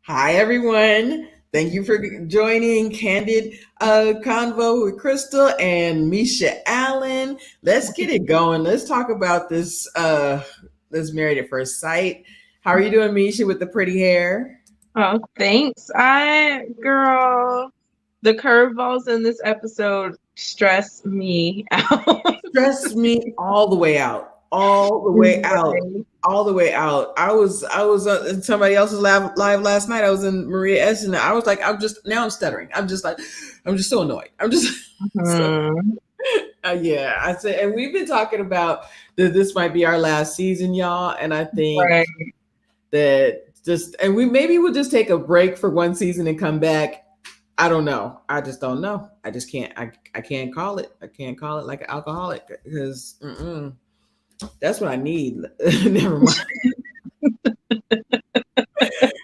Hi, everyone. Thank you for joining Candid Convo with Crystal and Misha Allen. Let's get it going. Let's talk about this Married at First Sight. How are you doing, Misha, with the pretty hair? Oh, thanks. Girl, the curveballs in this episode stress me out. Stress me all the way out. All the way out. Right. All the way out. I was in somebody else's live last night. I was in Maria S. And I was like, I'm stuttering. I'm just like, I'm just so annoyed. I'm just so Hmm. yeah, I said, and we've been talking about that this might be our last season, y'all. And I think Right. that and we maybe we'll just take a break for one season and come back. I don't know. I just don't know. I just can't. I can't call it. I can't call it like an alcoholic because that's what I need. Never mind.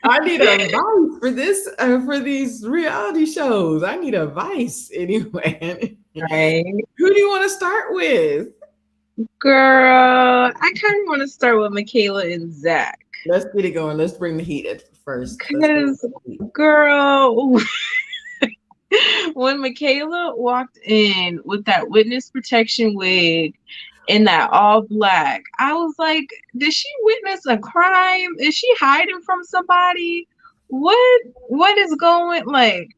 I need a vice for this for these reality shows. I need a vice anyway. Right. Who do you want to start with? Girl, I kind of want to start with Michaela and Zach. Let's get it going. Let's bring the heat at first. Let's bring Because, the heat. girl, when Michaela walked in with that witness protection wig in that all black, I was like, did she witness a crime? Is she hiding from somebody? What is going like?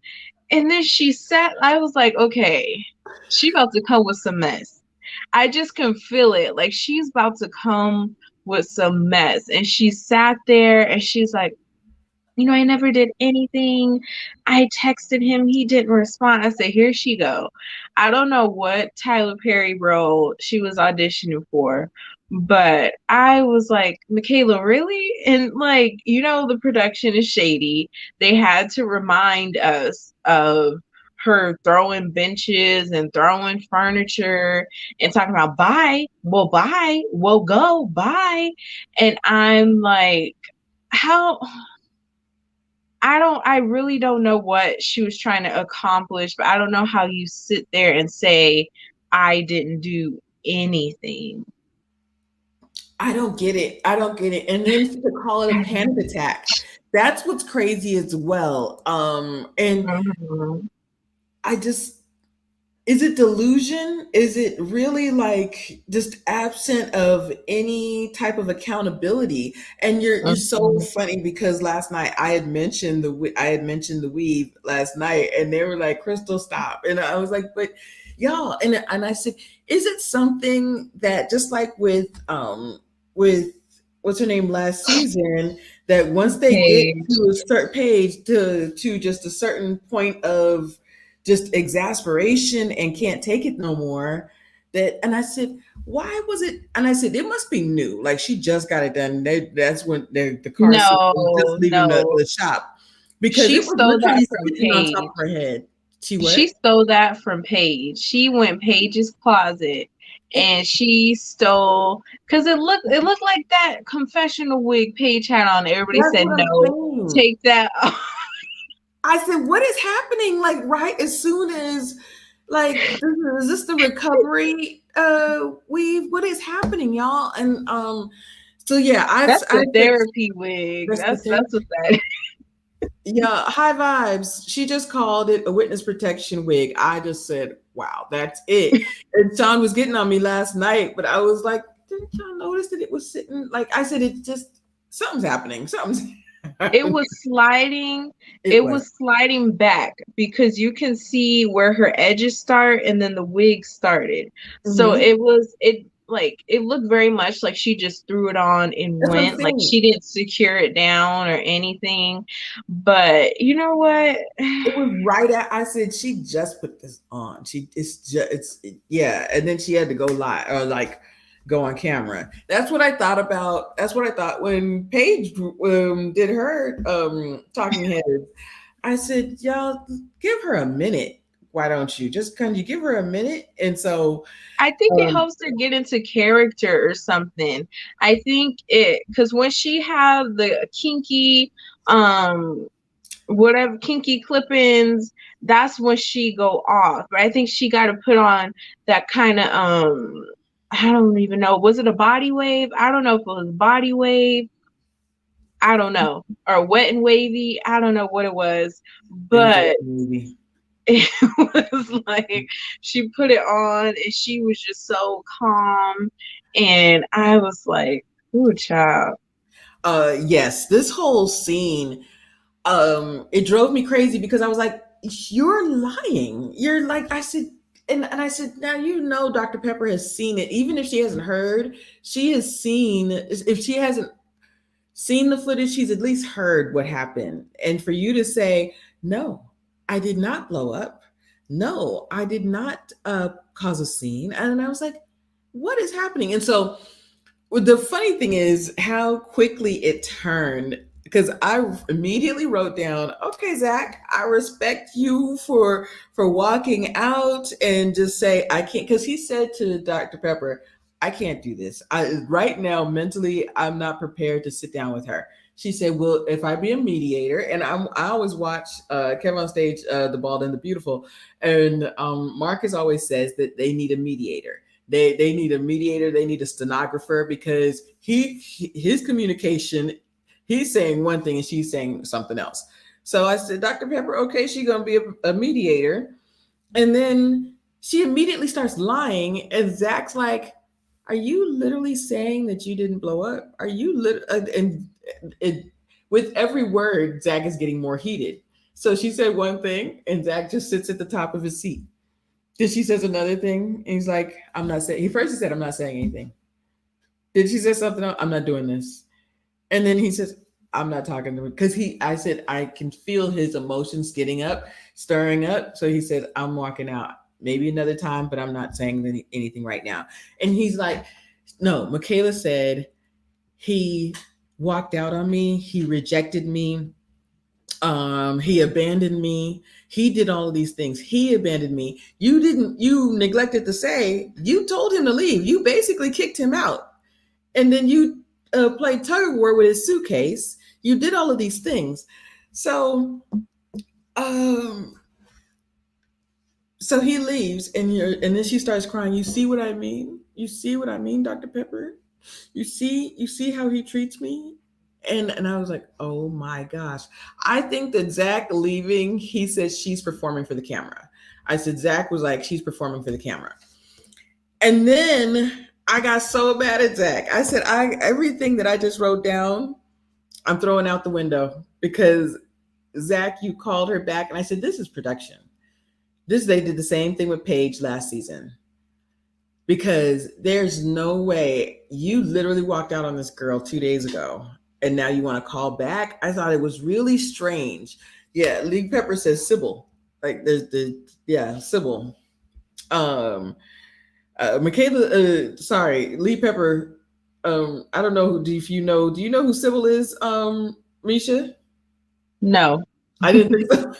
And then she sat, I was like, okay, she about to come with some mess. I just can feel it. Like she's about to come with some mess. And she sat there and she's like, I never did anything. I texted him, he didn't respond. I said, here she go. I don't know what Tyler Perry role she was auditioning for, but I was like, Michaela, really? And like, the production is shady. They had to remind us of her throwing benches and throwing furniture and talking about bye, well go, bye. And I'm like, how I really don't know what she was trying to accomplish, but I don't know how you sit there and say, I didn't do anything. I don't get it. I don't get it. And then to call it a panic attack. That's what's crazy as well. And Mhm. I just is it delusion? Is it really like just absent of any type of accountability? And you're so Mhm. funny because last night I had mentioned the weave last night, and they were like, "Crystal, stop!" And I was like, "But y'all," and I said, "Is it something that just like with what's her name last season that once they get Page. to a certain page to just a certain point of just exasperation and can't take it no more. That and I said, why was it? And I said, it must be new. Like she just got it done. That's when the car seat was just No, leaving no. the shop because She it was stole that literally from sitting on top Paige. of her head. She She what? stole that from Paige. She went Paige's closet It, and she stole because it looked like that confessional wig Paige had on. Everybody that's said what I'm no, saying. take that. I said, what is happening? Like right as soon as like is this the recovery weave? What is happening, y'all? And so yeah, That's I the said therapy wig. that's the thing. That's what that is. Yeah, high vibes. She just called it a witness protection wig. I just said, wow, that's it. And Sean was getting on me last night, but I was like, didn't y'all notice that it was sitting? Like I said, it just, something's happening. Something's It happening. was sliding. It It was. was sliding back because you can see where her edges start and then the wig started. So Mhm. it looked very much like she just threw it on and That's what I'm went. Like saying. she didn't secure it down or anything. But you know what? It was right at, I said, she just put this on. She, it's just, yeah. And then she had to go live or like, go on camera. That's what I thought about. That's what I thought when Paige did her talking heads. I said, y'all, give her a minute. Why don't you just can you give her a minute? And so, I think it um, helps her get into character or something. I think it because when she have the kinky, um, whatever kinky clip-ins, that's when she go off. But I think she got to put on that kind of I don't even know. Was it a body wave? I don't know if it was body wave. I don't know. Or wet and wavy. I don't know what it was. it was a But movie. it was like she put it on and she was just so calm. And I was like, ooh, child. Yes, this whole scene, it drove me crazy because I was like, you're lying. You're like, I said, and I said, now you know Dr. Pepper has seen it. Even if she hasn't heard, she has seen, if she hasn't seen the footage, she's at least heard what happened. And for you to say, no, I did not blow up. No, I did not cause a scene. And I was like, what is happening? And so well, the funny thing is how quickly it turned because I immediately wrote down, okay, Zach, I respect you for walking out and just say I can't because he said to Dr. Pepper, I can't do this. I right now mentally I'm not prepared to sit down with her. She said, "Well, if I be a mediator, and I always watch Kevin on Stage, The Bald and the Beautiful, and Marcus always says that they need a mediator. They need a mediator. They need a stenographer because his communication, he's saying one thing and she's saying something else. So I said, Dr. Pepper, okay, she's gonna be a mediator, and then she immediately starts lying, and Zach's like, "Are you literally saying that you didn't blow up? Are you and it, with every word, Zach is getting more heated. So she said one thing, and Zach just sits at the top of his seat. Then she says another thing, and he's like, I'm not saying, he said, I'm not saying anything. Then she said something else, I'm not doing this. And then he says, I'm not talking to him. Because I said, I can feel his emotions getting up, stirring up. So he said, I'm walking out. Maybe another time, but I'm not saying anything right now. And he's like, no, Michaela said he walked out on me. He rejected me. He abandoned me. He did all of these things. He abandoned me. You neglected to say, you told him to leave. You basically kicked him out. And then you played tug of war with his suitcase. You did all of these things. So, um, so he leaves, and then she starts crying. You see what I mean? You see what I mean, Dr. Pepper? You see how he treats me? And I was like, oh my gosh. I think that Zach leaving, he said she's performing for the camera. I said Zach was like, she's performing for the camera. And then I got so mad at Zach. I said, I everything that I just wrote down, I'm throwing out the window because Zach, you called her back, and I said, this is production. This they did the same thing with Paige last season because there's no way you literally walked out on this girl 2 days ago and now you want to call back. I thought it was really strange. Yeah, Lee Pepper says Sybil. Like there's the yeah, Sybil. Um Michaela sorry, Lee Pepper. I don't know who do if you know do you know who Sybil is, Misha? No. I didn't think so.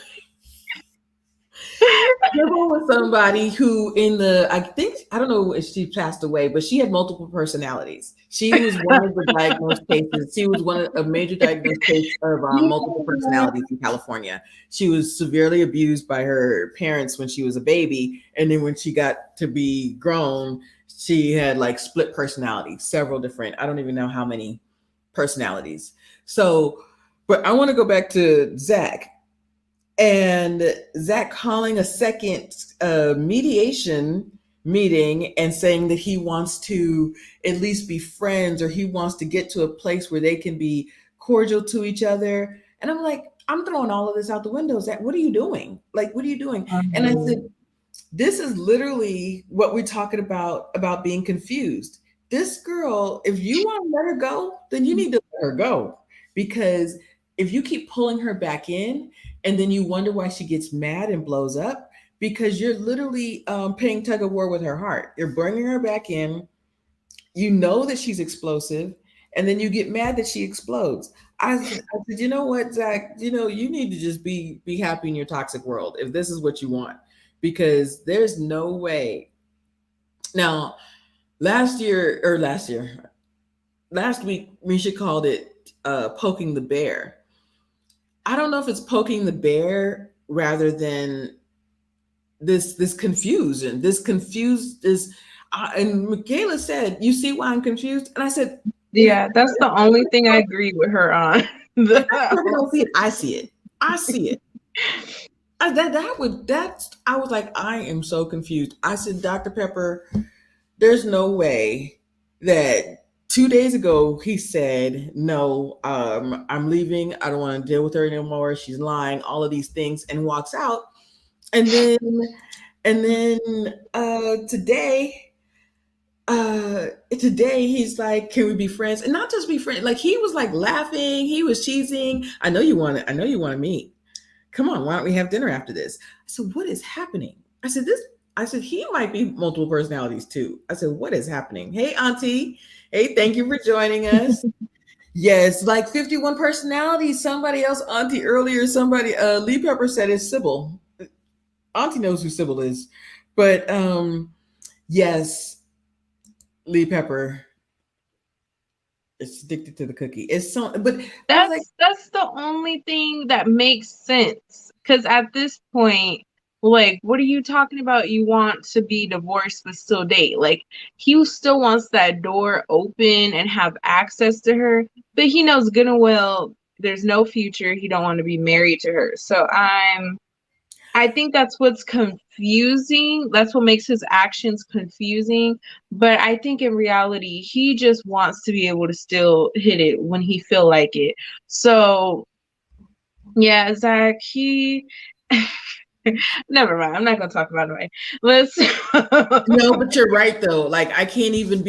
Sybil was somebody who, in the, I think, I don't know if she passed away, but she had multiple personalities. She was one of the diagnosed cases. She was one of a major diagnosed case of multiple personalities in California. She was severely abused by her parents when she was a baby. And then when she got to be grown, she had like split personality, several different, I don't even know how many personalities. So, but I want to go back to Zach and Zach calling a second mediation meeting and saying that he wants to at least be friends or he wants to get to a place where they can be cordial to each other. And I'm like, I'm throwing all of this out the window. Zach, what are you doing? Like, what are you doing? And I said, Mhm. this is literally what we're talking about being confused. This girl, if you want to let her go, then you need to let her go because if you keep pulling her back in and then you wonder why she gets mad and blows up because you're literally playing tug of war with her heart. You're bringing her back in you know that she's explosive, and then you get mad that she explodes. I said, you know what, Zach? You need to just be happy in your toxic world if this is what you want, because there's no way. Now, last week, Misha called it poking the bear. I don't know if it's poking the bear rather than this confusion, this confused this. And Michaela said, "You see why I'm confused?" And I said, "If Yeah, that's the only thing I agree with her on. Pepper don't see it, I see it. I see it." I was like, I am so confused. I said, Dr. Pepper, there's no way that 2 days ago he said, no, I'm leaving. I don't want to deal with her anymore. She's lying, all of these things, and walks out. And then today, today he's like, can we be friends? And not just be friends. Like, he was like laughing, he was cheesing. I know you want to meet. Come on, why don't we have dinner after this? I said, what is happening? I said, he might be multiple personalities too. I said, what is happening? Hey, Auntie. Hey, thank you for joining us. Yes, like 51 personalities. Somebody else, Auntie, earlier, Lee Pepper said it's Sybil. Auntie knows who Sybil is. But yes, Lee Pepper is addicted to the cookie. It's so, but I was like, That's the only thing that makes sense. Because at this point, like, what are you talking about? You want to be divorced but still date? Like, he still wants that door open and have access to her, but he knows good and well there's no future. He don't want to be married to her. So I think that's what's confusing. That's what makes his actions confusing. But I think in reality, he just wants to be able to still hit it when he feel like it. So yeah, Zach, he never mind. I'm not gonna talk about it. Right. Let's no, but you're right though. Like, I can't even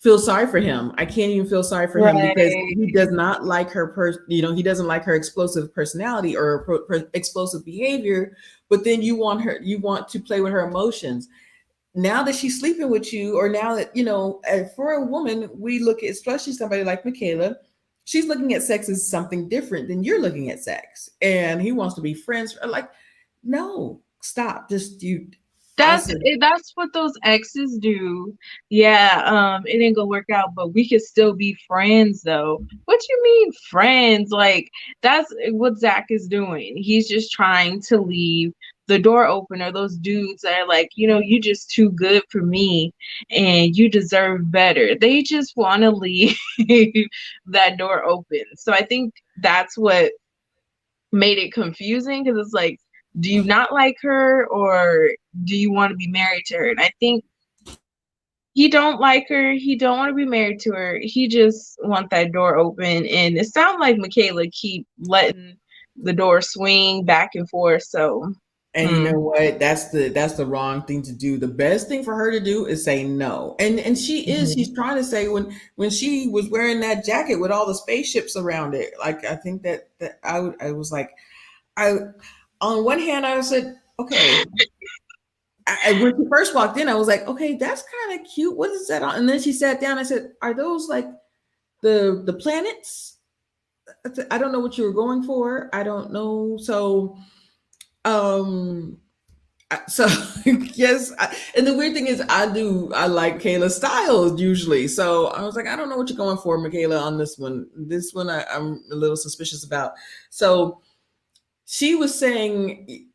feel sorry for him. I can't even feel sorry for him because right. he does not like her he doesn't like her explosive personality or explosive behavior, but then you want to play with her emotions. Now that she's sleeping with you, or now that, for a woman, we look at, especially somebody like Michaela, she's looking at sex as something different than you're looking at sex. And he wants to be friends. Like, no, stop. Just you. I said, That's what those exes do. Yeah, it didn't go work out, but we could still be friends though. What you mean friends? Like that's what Zach is doing. He's just trying to leave the door open, or those dudes that are like, you just too good for me and you deserve better. They just want to leave that door open. So I think that's what made it confusing, because it's like, do you not like her, or do you want to be married to her? And I think he don't like her, he don't want to be married to her, he just want that door open. And it sounds like Michaela keep letting the door swing back and forth. So and you know what? That's the wrong thing to do. The best thing for her to do is say no. And she's mhm. trying to say, when she was wearing that jacket with all the spaceships around it. Like, I think that I was like, I on one hand I said, okay. When she first walked in, I was like, okay, that's kind of cute. What is that on? And then she sat down. I said, are those like the planets? I don't know what you were going for. I don't know. Um, so yes. And the weird thing is, I like Kayla's style usually. So I was like, I don't know what you're going for, Michaela, on this one. This one, I'm a little suspicious about. So she was saying,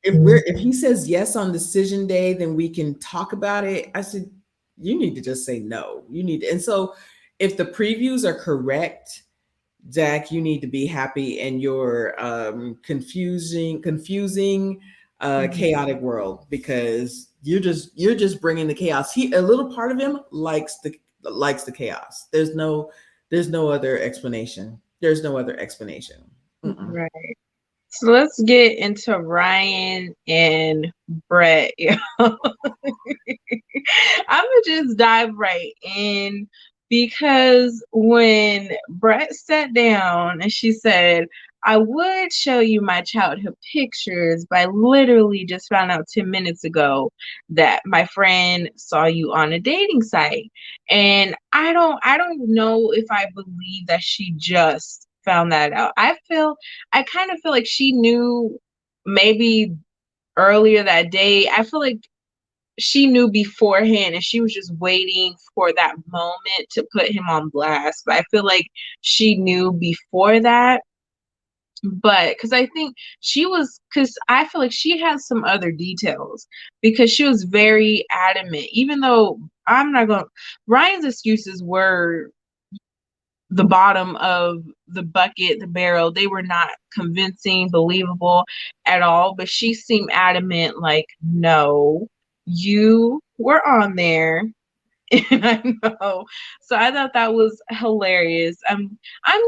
if he says yes on decision day, then we can talk about it. I said, you need to just say no. You need to. And so if the previews are correct, Zach, you need to be happy in your confusing, chaotic world, because you're just bringing the chaos. A little part of him likes the chaos. There's no other explanation. There's no other explanation. Mm-mm. Right. So let's get into Ryan and Brett. I'm gonna just dive right in, because when Brett sat down and she said, I would show you my childhood pictures, but I literally just found out 10 minutes ago that my friend saw you on a dating site. And I don't know if I believe that she just found that out. I kind of feel like she knew maybe earlier that day. I feel like she knew beforehand and she was just waiting for that moment to put him on blast. But I feel like she knew before that, but because I think because I feel like she has some other details because she was very adamant, even though I'm not going, Ryan's excuses were the bottom of the bucket, the barrel. They were not convincing, believable at all, but she seemed adamant, like, no, you were on there. And I know. So I thought that was hilarious. I'm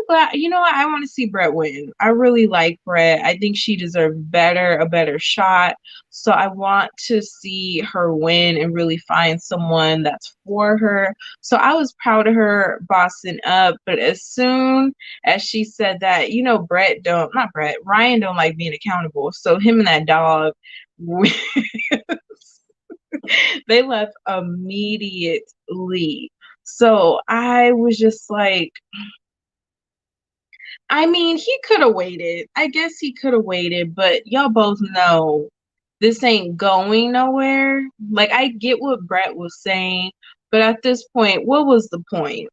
glad. You know what? I want to see Brett win. I really like Brett. I think she deserved a better shot. So I want to see her win and really find someone that's for her. So I was proud of her bossing up. But as soon as she said that, Brett don't, not Brett, Ryan don't like being accountable. So him and that dog. They left immediately. So I was just like, I mean, he could have waited. I guess he could have waited, but y'all both know this ain't going nowhere. Like, I get what Brett was saying, but at this point, what was the point?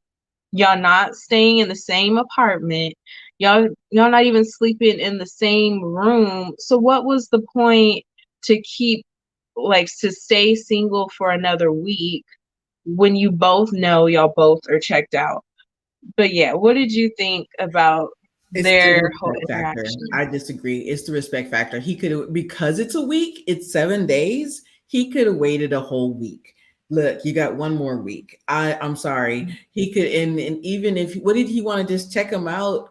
Y'all not staying in the same apartment. Y'all not even sleeping in the same room. So what was the point to keep like to stay single for another week when you both know y'all both are checked out? But yeah, what did you think about It's the their whole respect factor. interaction? I disagree. It's the respect factor. He could have, because it's a week, it's 7 days. He could have waited a whole week. Look, you got one more week. I'm sorry. He could, and even if, what did he want to just check him out?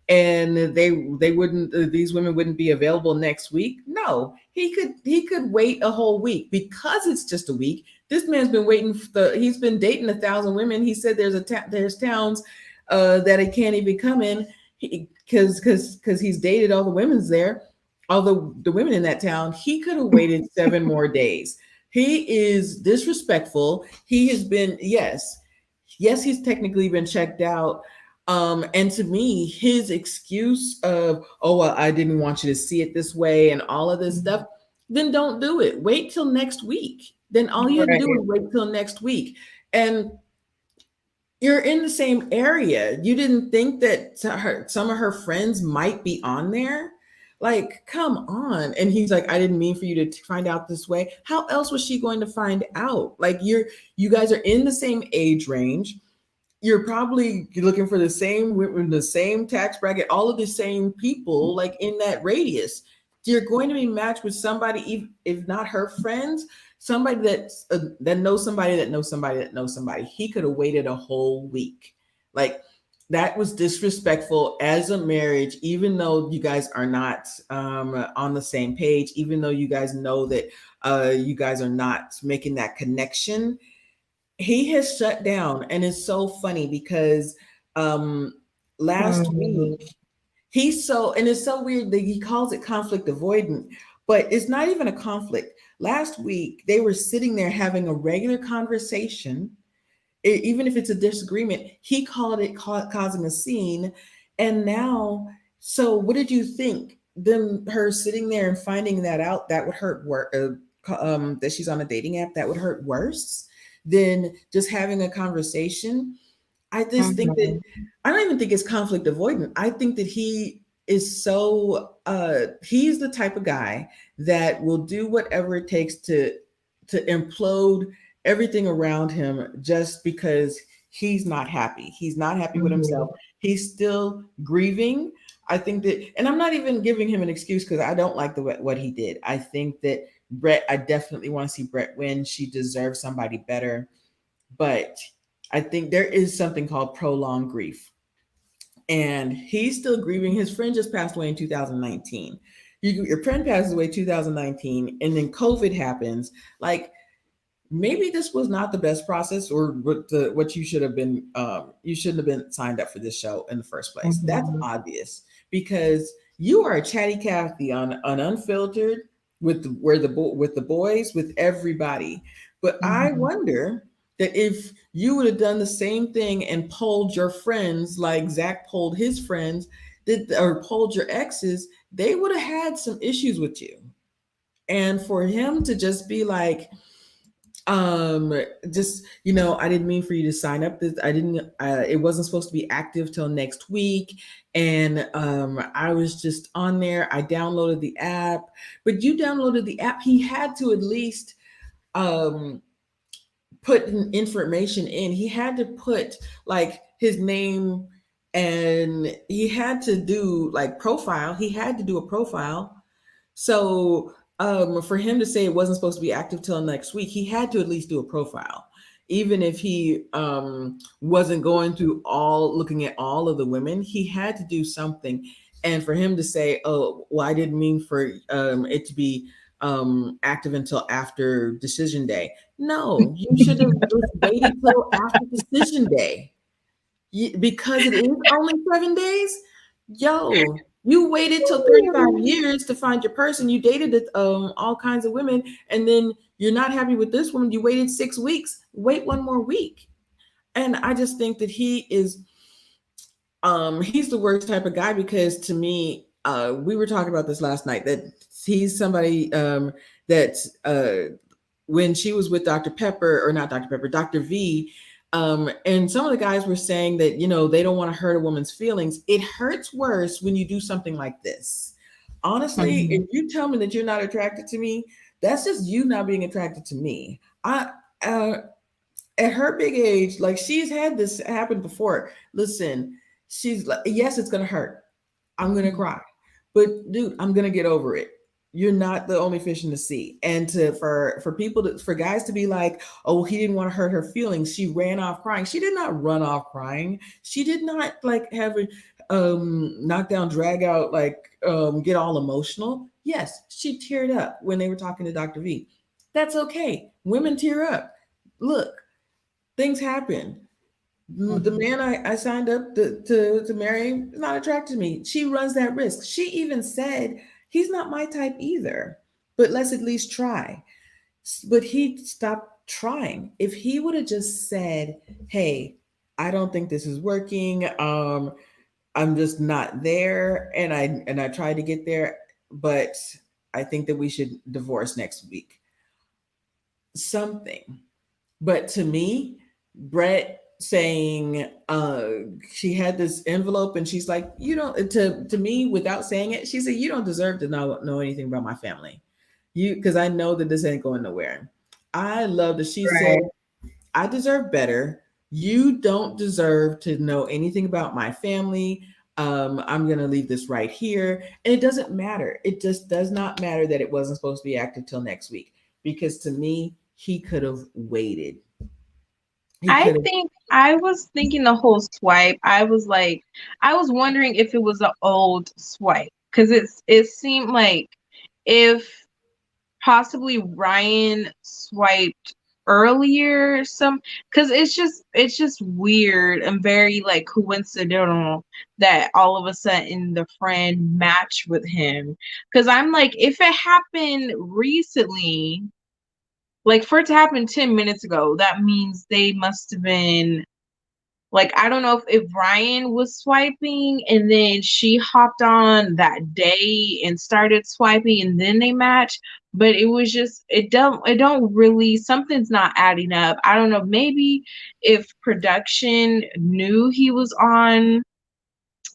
And they wouldn't, these women wouldn't be available next week. No, he could wait a whole week because it's just a week. This man's been waiting he's been dating 1,000 women. He said there's towns that he can't even come in because he's dated all the women's there, all the women in that town. He could have waited 7 more days. He is disrespectful. He has been, yes, he's technically been checked out. And to me, his excuse of, oh well, I didn't want you to see it this way and all of this stuff, then don't do it. Wait till next week. Then all you had to do Right. was wait till next week. And you're in the same area. You didn't think that some of her friends might be on there? Like, come on. And he's like, I didn't mean for you to find out this way. How else was she going to find out? Like, you guys are in the same age range. You're probably looking for the same tax bracket, all of the same people like in that radius. You're going to be matched with somebody, if not her friends, somebody that knows somebody that knows somebody that knows somebody. He could have waited a whole week. Like, that was disrespectful as a marriage, even though you guys are not on the same page, even though you guys know that you guys are not making that connection. He has shut down, and it's so funny because um last Mhm. week and it's so weird that he calls it conflict avoidant, but it's not even a conflict. Last week they were sitting there having a regular conversation. Even if it's a disagreement, he called it causing a scene. And now, so what did you think? Them her sitting there and finding that out, that would hurt that she's on a dating app, that would hurt worse than just having a conversation. I just think that Mhm. I don't even think it's conflict avoidant. I think that he's the type of guy that will do whatever it takes to implode everything around him just because he's not happy. He's not happy with himself. Mhm. He's still grieving. I think that, and I'm not even giving him an excuse because I don't like what he did. I think that Brett, I definitely want to see Brett win. She deserves somebody better. But I think there is something called prolonged grief. And he's still grieving. His friend just passed away in 2019. Your friend passes away 2019, and then COVID happens. Like, maybe this was not the best process, or what you shouldn't have been signed up for this show in the first place. That's Mhm. obvious, because you are a chatty Cathy on unfiltered, with the boys, with everybody. But I Mhm. wonder that if you would have done the same thing and polled your friends like Zach polled his friends, or polled your exes, they would have had some issues with you. And for him to just be like, um just, I didn't mean for you to sign up this, I didn't, it wasn't supposed to be active till next week, and I was just on there, I downloaded the app. But you downloaded the app, he had to at least um put information in. He had to put like his name, and he had to do like profile, he had to do a profile. So for him to say it wasn't supposed to be active till next week, he had to at least do a profile, even if he wasn't going through all, looking at all of the women. He had to do something, and for him to say, "Oh, well, I didn't mean for it to be active until after decision day." No, you should have just waited till after decision day. Because it is only 7 days. Yo, you waited till 35 years to find your person. You dated all kinds of women, and then you're not happy with this woman. You waited 6 weeks. Wait one more week. And I just think that he's the worst type of guy, because to me, we were talking about this last night, that he's somebody that when she was with Dr. Pepper, or not Dr. Pepper, Dr. V, and some of the guys were saying that, they don't want to hurt a woman's feelings. It hurts worse when you do something like this. Honestly, Mhm. if you tell me that you're not attracted to me, that's just you not being attracted to me. I uh, at her big age, like, she's had this happen before. Listen, she's like, yes, it's gonna hurt. I'm gonna cry. But dude, I'm gonna get over it. You're not the only fish in the sea. And for people to, for guys to be like, oh, he didn't want to hurt her feelings, she ran off crying. She did not run off crying. She did not like have a knockdown, drag out, like get all emotional. Yes, she teared up when they were talking to Dr. V. That's okay. Women tear up. Look, things happen. The Mhm. man I signed up to marry is not attracted to me. She runs that risk. She even said he's not my type either, but let's at least try. But he stopped trying. If he would have just said, "Hey, I don't think this is working. I'm just not there, and I tried to get there, but I think that we should divorce next week." Something. But to me, Brett saying she had this envelope, and she's like, you don't, to me, without saying it, she said, you don't deserve to know anything about my family. You, because I know that this ain't going nowhere. I love that she said, Right. I deserve better. You don't deserve to know anything about my family. I'm gonna leave this right here. And it doesn't matter. It just does not matter that it wasn't supposed to be active till next week. Because to me, he could have waited. He I could have. think I was thinking the whole swipe. I was like, I was wondering if it was an old swipe because it seemed like if possibly Ryan swiped earlier some because it's just weird and very like coincidental that all of a sudden the friend matched with him because I'm like if it happened recently like for it to happen 10 minutes ago that means they must have been like I don't know if Ryan was swiping and then she hopped on that day and started swiping and then they matched, but it was just it don't really something's not adding up. I don't know, maybe if production knew he was on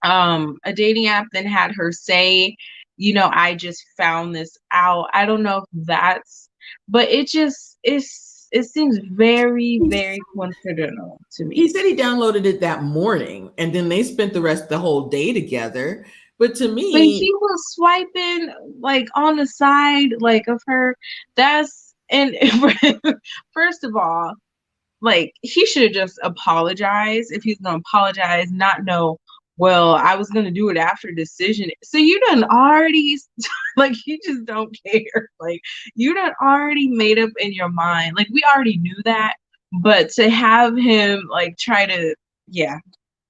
a dating app then had her say, I just found this out. I don't know if that's but it seems very, very coincidental to He me. said he downloaded it that morning, and then they spent the whole day together. But to But me, he was swiping like on the side, like of her. That's and first of all, like he should have just apologized if he's gonna apologize, not know well, I was gonna do it after decision. So you done already like you just don't care. Like you done already made up in your mind. Like we already knew that, but to have him like try to, yeah,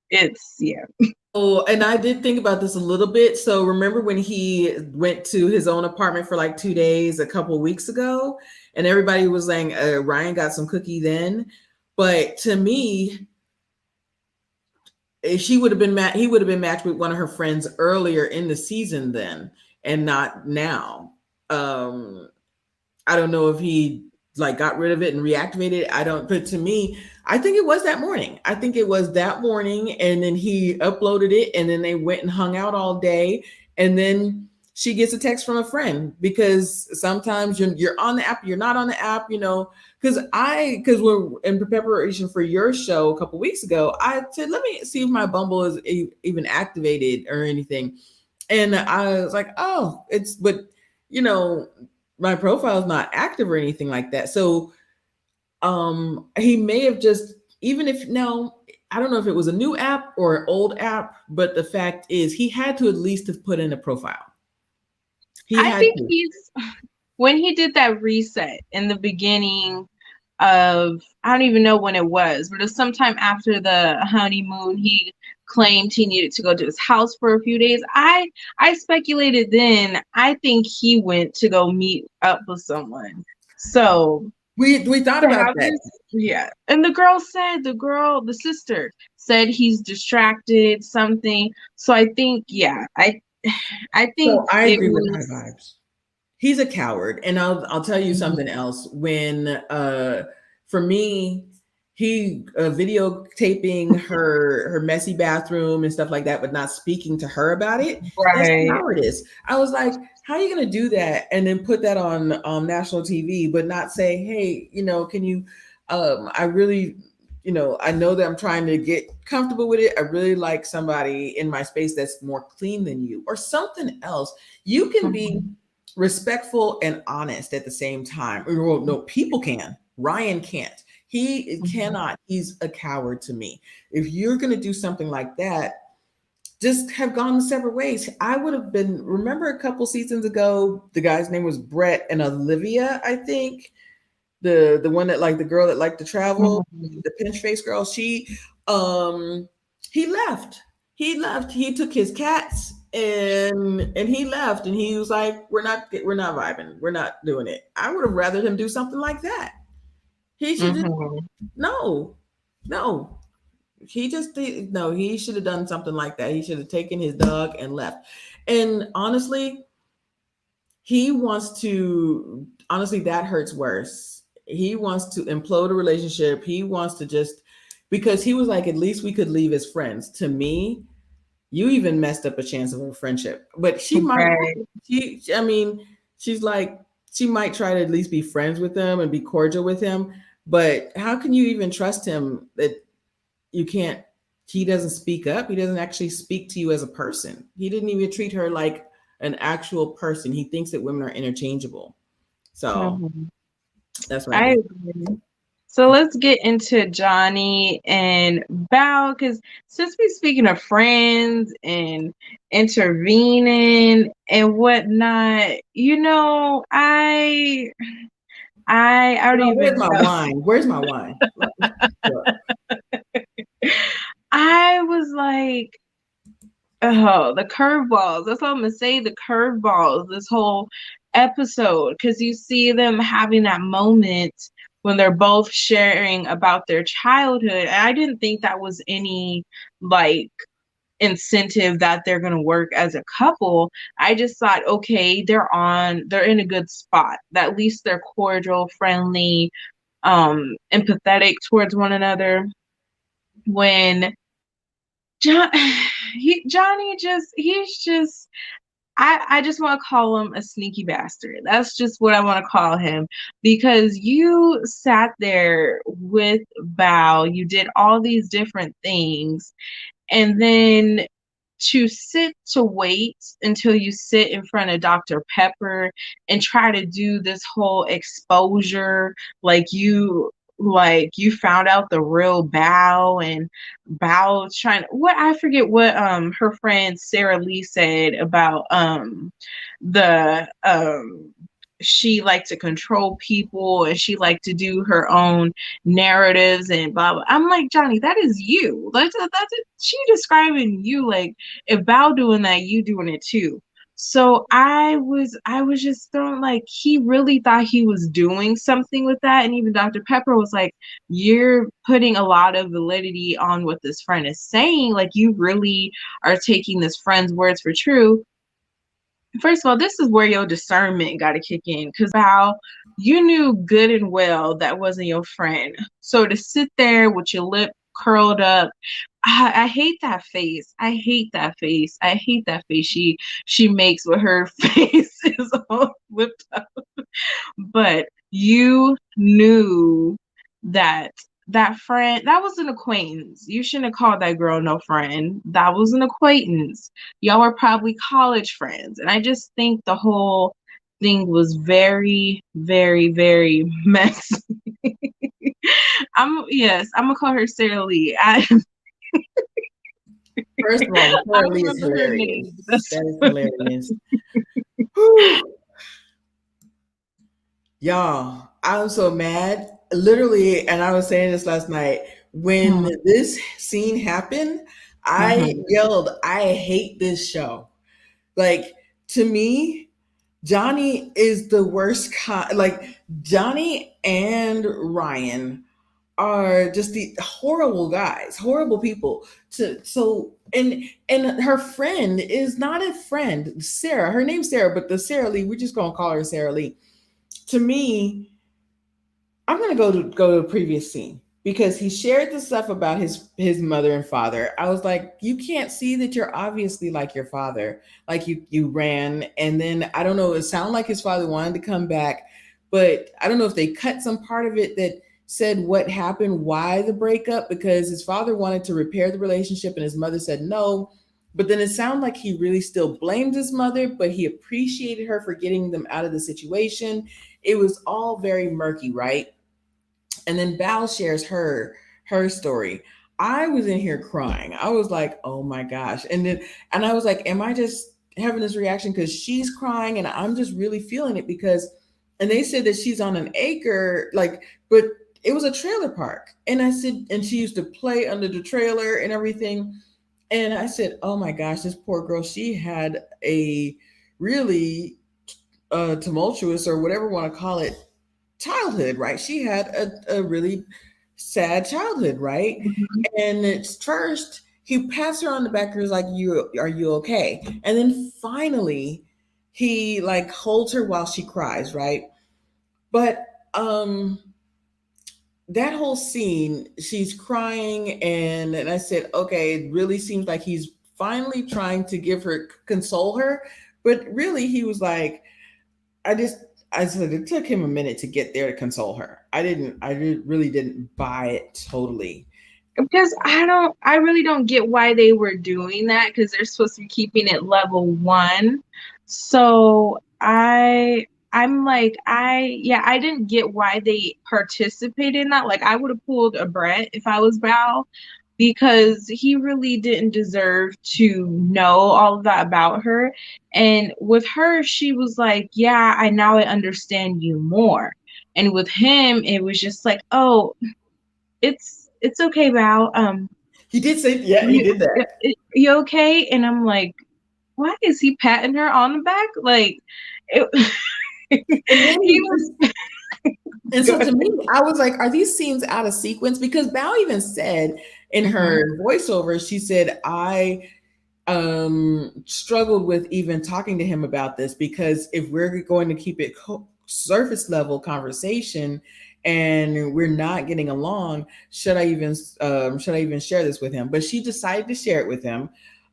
it's yeah. Oh, and I did think about this a little bit. So remember when he went to his own apartment for like 2 days a couple weeks ago, and everybody was saying Ryan got some cookie then. But to me, she would have been he would have been matched with one of her friends earlier in the season then, and not now. Um, I don't know if he like got rid of it and reactivated it. I don't, but to me, I think it was that morning. I think it was that morning, and then he uploaded it, and then they went and hung out all day, and then she gets a text from a friend because sometimes you're on the app, you're not on the app, you know. Because we're in preparation for your show a couple weeks ago, I said let me see if my Bumble is even activated or anything, and I was like, oh, it's but you know my profile is not active or anything like that. So he may have just even if no, I don't know if it was a new app or an old app, but the fact is he had to at least have put in a profile. He I had think to. he's when he did that reset in the beginning of, I don't even know when it was, but it was sometime after the honeymoon. He claimed he needed to go to his house for a few days. I speculated then. I think he went to go meet up with someone. So We thought to about have that. this, yeah. And the sister said he's distracted, something. So I think, yeah, I think So I it agree with high was. vibes. He's a coward, and I'll tell you something else. When for me, he videotaping her messy bathroom and stuff like that, but not speaking to her about it. That's Right. cowardice. I was like, how are you going to do that and then put that on national TV, but not say, hey, you know, can you? I really. You know, I know that I'm trying to get comfortable with it. I really like somebody in my space that's more clean than you, or something else. You can be Mhm. respectful and honest at the same time. Well, no, people can. Ryan can't. He Mhm. cannot. He's a coward to me. If you're going to do something like that, just have gone separate ways. I would have been. Remember a couple seasons ago, the guy's name was Brett and Olivia, I think. The one that like the girl that liked to travel, Mhm. the pinch face girl. Um he left. He left. He took his cats and he left and he was like, we're not vibing. We're not doing it. I would have rather him do something like that. He should just Mhm. no, no. No, he should have done something like that. He should have taken his dog and left. And honestly, he wants to honestly that hurts worse. He wants to implode a relationship. He wants to just because he was like, at least we could leave as friends. To me, you even messed up a chance of a friendship. But she might Right. I mean, she's like she might try to at least be friends with him and be cordial with him. But how can you even trust him that you can't he doesn't speak up. He doesn't actually speak to you as a person. He didn't even treat her like an actual person. He thinks that women are interchangeable. So Mhm. that's what I I think. agree. So let's get into Johnny and Bao, because since we're speaking of friends and intervening and whatnot, I don't Well, where's even my know. wine? Where's my wine? I was like, oh, the curveballs. That's all I'm gonna say. The curveballs. This whole episode, because you see them having that moment when they're both sharing about their childhood. And I didn't think that was any like incentive that they're gonna work as a couple. I just thought, okay, they're in a good spot. That at least they're cordial, friendly, empathetic towards one another. When John, Johnny he's just I just want to call him a sneaky bastard. That's just what I want to call him because you sat there with Bao, you did all these different things, and then to wait until you sit in front of Dr. Pepper and try to do this whole exposure like you like you found out the real Bao, and Bao trying what I forget what her friend Sarah Lee said about the she liked to control people and she liked to do her own narratives and blah blah. I'm like, Johnny, that is you. That's it. She describing you, like if Bao doing that, you doing it too. So I was just thrown, like he really thought he was doing something with that. And even Dr. Pepper was like, you're putting a lot of validity on what this friend is saying. Like you really are taking this friend's words for true. First of all, this is where your discernment got to kick in, because Bao, you knew good and well that wasn't your friend. So to sit there with your lip curled up, I hate that face. I hate that face. I hate that face she makes with her face is all flipped up. But you knew that that friend, that was an acquaintance. You shouldn't have called that girl no friend. That was an acquaintance. Y'all were probably college friends. And I just think the whole thing was very, very, very messy. I'm gonna call her Sarah Lee. First of all, I Sarah Lee is remember her hilarious. name. That's That is hilarious. Whew. Y'all, I'm so mad. Literally, and I was saying this last night, when Mhm, this scene happened, I mhm. yelled, I hate this show. Like, to me, Johnny is the worst like Johnny and Ryan are just the horrible guys, horrible people. And her friend is not a friend. Sarah, her name's Sarah, but the Sarah Lee, we're just gonna call her Sarah Lee. To me, I'm gonna go to a previous scene because he shared the stuff about his mother and father. I was like, you can't see that you're obviously like your father. Like you ran, and then I don't know. It sounded like his father wanted to come back, but I don't know if they cut some part of it that said what happened, why the breakup, because his father wanted to repair the relationship and his mother said no. But then it sounded like he really still blamed his mother, but he appreciated her for getting them out of the situation. It was all very murky, right? And then Val shares her story. I was in here crying. I was like, "Oh my gosh!" And I was like, "Am I just having this reaction because she's crying and I'm just really feeling it because?" And they said that she's on an acre, like, but it was a trailer park. And I said, and she used to play under the trailer and everything. And I said, "Oh my gosh, this poor girl. She had a really tumultuous or whatever you want to call it childhood, right? She had a really sad childhood, right? And it's first he pats her on the back and is like, "You are you okay?" And then finally he like holds her while she cries, right? But um that whole scene, she's crying, and I said, okay, it really seems like he's finally trying to give her console her, but really he was like, I just I said it took him a minute to get there to console her. Really didn't buy it totally. Because I really don't get why they were doing that, because they're supposed to be keeping it level one. So I'm like, yeah, I didn't get why they participated in that. Like I would have pulled a Brett if I was Bao, because he really didn't deserve to know all of that about her. And with her, she was like, yeah, I understand you more. And with him, it was just like, oh, it's okay, Val. He did say, yeah, he did that. You okay? And I'm like, why is he patting her on the back? Like, it, And then he was and so good. to me, I was like, are these scenes out of sequence? Because Bao even said in Mhm, her voiceover, she said, I struggled with even talking to him about this because if we're going to keep it surface level conversation and we're not getting along, should I even share this with him? But she decided to share it with him.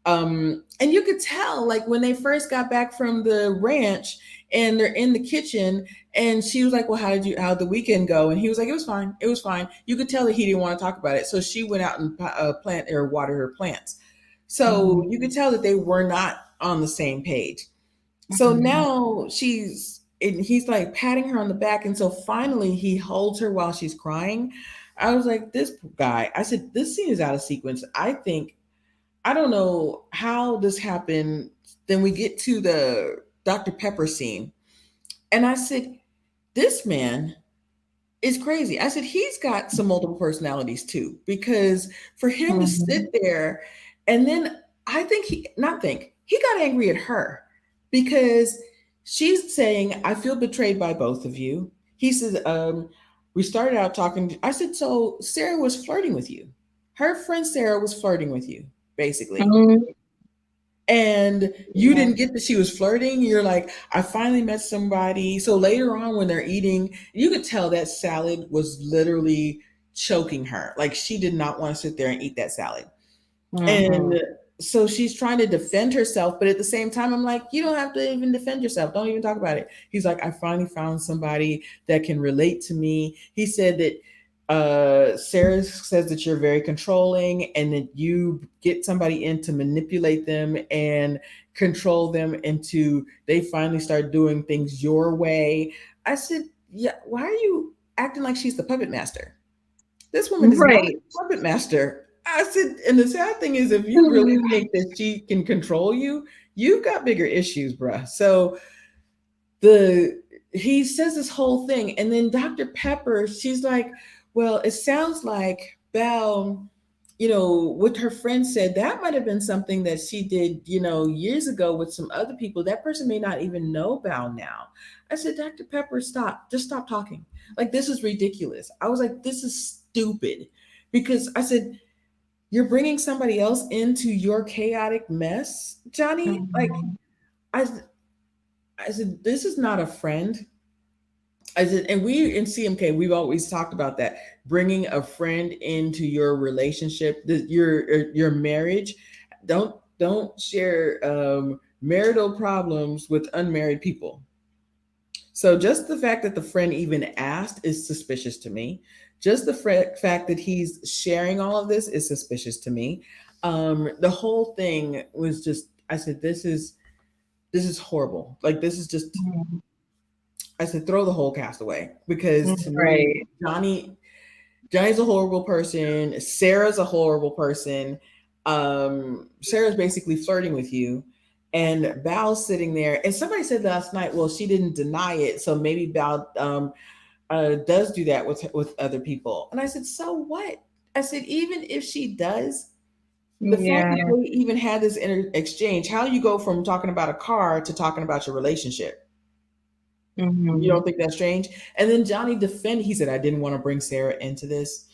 And you could tell, like when they first got back from the ranch and they're in the kitchen, and she was like, "Well, how'd the weekend go?" And he was like, "It was fine. It was fine." You could tell that he didn't want to talk about it, so she went out and plant or water her plants. So mhm, you could tell that they were not on the same page. So mhm, now she's and he's like patting her on the back, and so finally he holds her while she's crying. I was like, this guy. I said, this scene is out of sequence. I think I don't know how this happened. Then we get to the Dr. Pepper scene, and I said, this man is crazy. I said, he's got some multiple personalities too, because for him to sit Mhm. there and then I think not think, he got angry at her because she's saying, I feel betrayed by both of you. He says, we started out talking. I said, so Sarah was flirting with you. Her friend Sarah was flirting with you, basically, Mhm. and you Yeah. didn't get that she was flirting. You're like, I finally met somebody. So later on when they're eating, you could tell that salad was literally choking her. Like she did not want to sit there and eat that salad. And Mhm. so she's trying to defend herself, but at the same time, I'm like, you don't have to even defend yourself. Don't even talk about it. He's like, I finally found somebody that can relate to me. He said that Sarah says that you're very controlling and that you get somebody in to manipulate them and control them into they finally start doing things your way. I said, yeah, why are you acting like she's the puppet master? This woman is not Right. a puppet master. I said, and the sad thing is, if you really think that she can control you, you've got bigger issues, bruh. So the he says this whole thing, and then Dr. Pepper, she's like, well, it sounds like Belle, what her friend said, that might have been something that she did, years ago with some other people. That person may not even know Belle now. I said, Dr. Pepper, stop. Just stop talking. Like, this is ridiculous. I was like, this is stupid. Because I said, you're bringing somebody else into your chaotic mess, Johnny. Like, Mhm. I, I said, this is not a friend. I said, and we in CMK, we've always talked about that, bringing a friend into your relationship, your marriage. Don't share marital problems with unmarried people. So just the fact that the friend even asked is suspicious to me. Just the fact that he's sharing all of this is suspicious to me. The whole thing was just, I said, this is horrible. Like, this is just, Mhm. I said, throw the whole cast away, because to me, Right. Johnny's a horrible person. Sarah's a horrible person. Sarah's basically flirting with you. And Bal's sitting there. And somebody said last night, well, she didn't deny it. So maybe Bal does do that with other people. And I said, so what? I said, even if she does, the fact that Yeah. they even had this exchange, how you go from talking about a car to talking about your relationship? You don't Mhm. think that's strange? And then Johnny defended. He said, I didn't want to bring Sarah into this.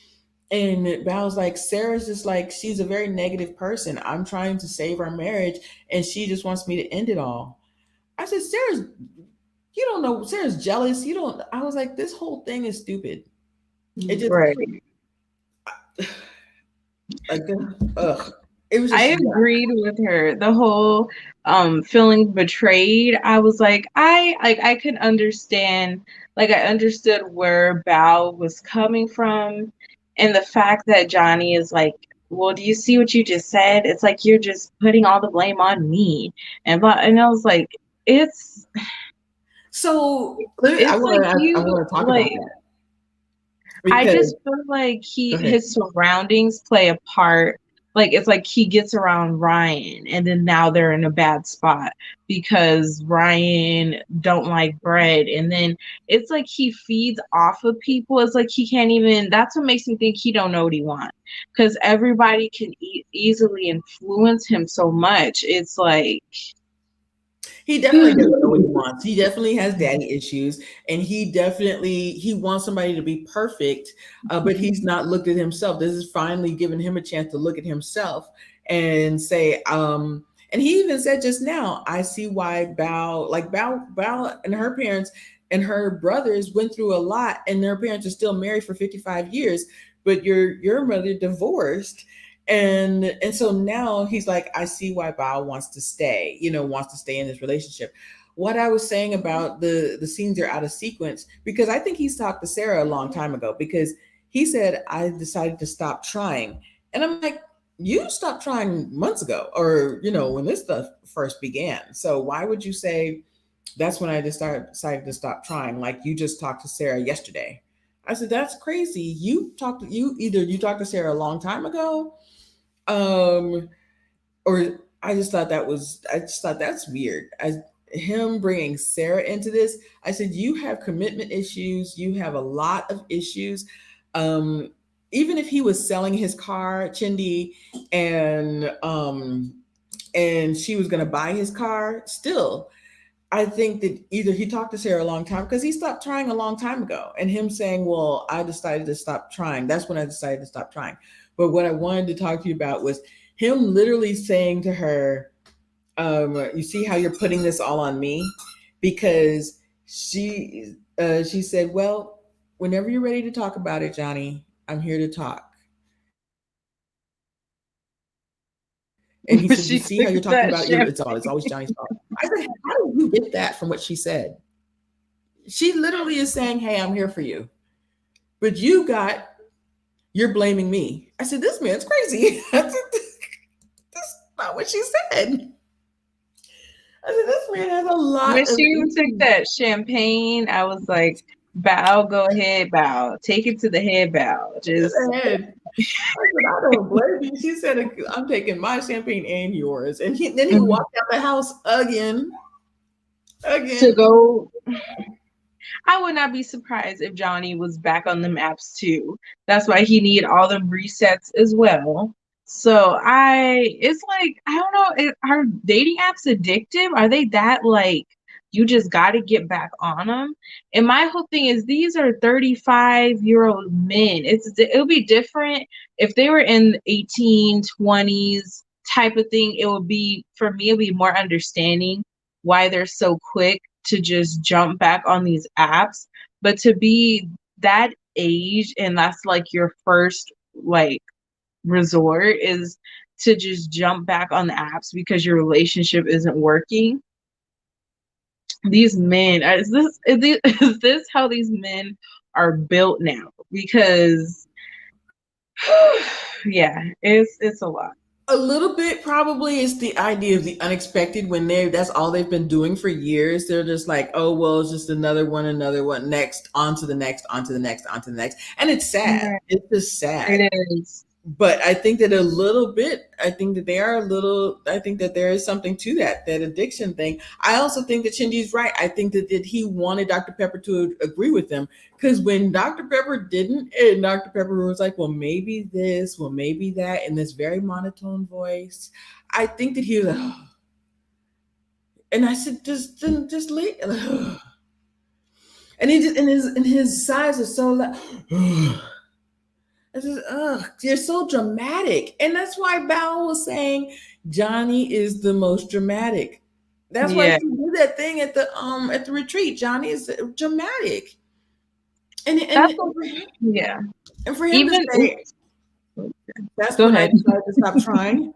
And Val's like, Sarah's just like, she's a very negative person. I'm trying to save our marriage, and she just wants me to end it all. I said, you don't know, Sarah's jealous. You don't, I was like, this whole thing is stupid. It just, Right. like, ugh. It was I just, yeah. agreed with her. The whole feeling betrayed. I was like, I could understand, like I understood where Bao was coming from, and the fact that Johnny is like, well, do you see what you just said? It's like you're just putting all the blame on me. And I was like, it's So it's like I you want to talk about like that I because, just feel like go ahead. his surroundings play a part. Like it's like he gets around Ryan and then now they're in a bad spot because Ryan don't like bread and then it's like he feeds off of people. It's like he can't even that's what makes me think he don't know what he wants. Cuz everybody can easily influence him so much. It's like He definitely doesn't know what he wants. He definitely has daddy issues, and he wants somebody to be perfect, but he's not looked at himself. This is finally giving him a chance to look at himself and say, and he even said just now, I see why Bao and her parents and her brothers went through a lot, and their parents are still married for 55 years, but your mother divorced, and so now he's like, I see why Bao wants to stay, wants to stay in this relationship. What I was saying about the scenes are out of sequence, because I think he's talked to Sarah a long time ago, because he said, I decided to stop trying. And I'm like, you stopped trying months ago, or when this stuff first began. So why would you say That's when I decided to stop trying. Like you just talked to Sarah yesterday. I said, that's crazy. You talked to Sarah a long time ago. Um, or I just thought that's weird. Him bringing Sarah into this, I said, you have commitment issues. You have a lot of issues. Um, Even if he was selling his car, Chindi, and and she was going to buy his car, still I think that either he talked to Sarah a long time because he stopped trying a long time ago, and him saying, "Well, I decided to stop trying." That's when I decided to stop trying. But what I wanted to talk to you about was him literally saying to her, "You see how you're putting this all on me?" Because she said, "Well, whenever you're ready to talk about it, Johnny, I'm here to talk." And he But said, "You she see how took you're talking that about your? shit. It's always Johnny's fault." I said, "How did you get that from what she said?" She literally is saying, "Hey, I'm here for you," but you're blaming me. I said, "This man's crazy." I said, "That's not what she said." I said, "This man has a When lot of she took issues." that champagne, I was like, bow, go ahead, bow. Take it to the head, bow. To Just the head. I said, "I don't blame you." She said, "I'm taking my champagne and yours." And then he mhm. walked out the house again, To again. go. I would not be surprised if Johnny was back on them apps too. That's why he need all them resets as well. So it's like I don't know. Are dating apps addictive? Are they that like you just got to get back on them? And my whole thing is these are 35-year-old men. It'll be different if they were in 18, 20s type of thing. It would be for me. It'll be more understanding why they're so quick to just jump back on these apps. But to be that age and that's like your first like resort is to just jump back on the apps because your relationship isn't working. These men is this how these men are built now? Because yeah, it's a lot. A little bit probably is the idea of the unexpected when that's all they've been doing for years. They're just like, oh well, it's just another one, next, on to the next, on to the next, on to the next. And it's sad. Right. It's just sad. It is. But I think that a little bit, I think that they are a little, I think that there is something to that addiction thing. I also think that Shinji's right. I think that he wanted Dr. Pepper to agree with him. Because when Dr. Pepper didn't, and Dr. Pepper was like, well, maybe this, well, maybe that, in this very monotone voice, I think that he was like, oh. And I said, just leave. And he just, and his sighs are so loud. I just, ugh, you're so dramatic. And that's why Bao was saying Johnny is the most dramatic. That's why Yeah. she did that thing at the retreat. Johnny is dramatic. And That's and what, yeah. and for him to Even say that's go when I ahead. decided to stop trying.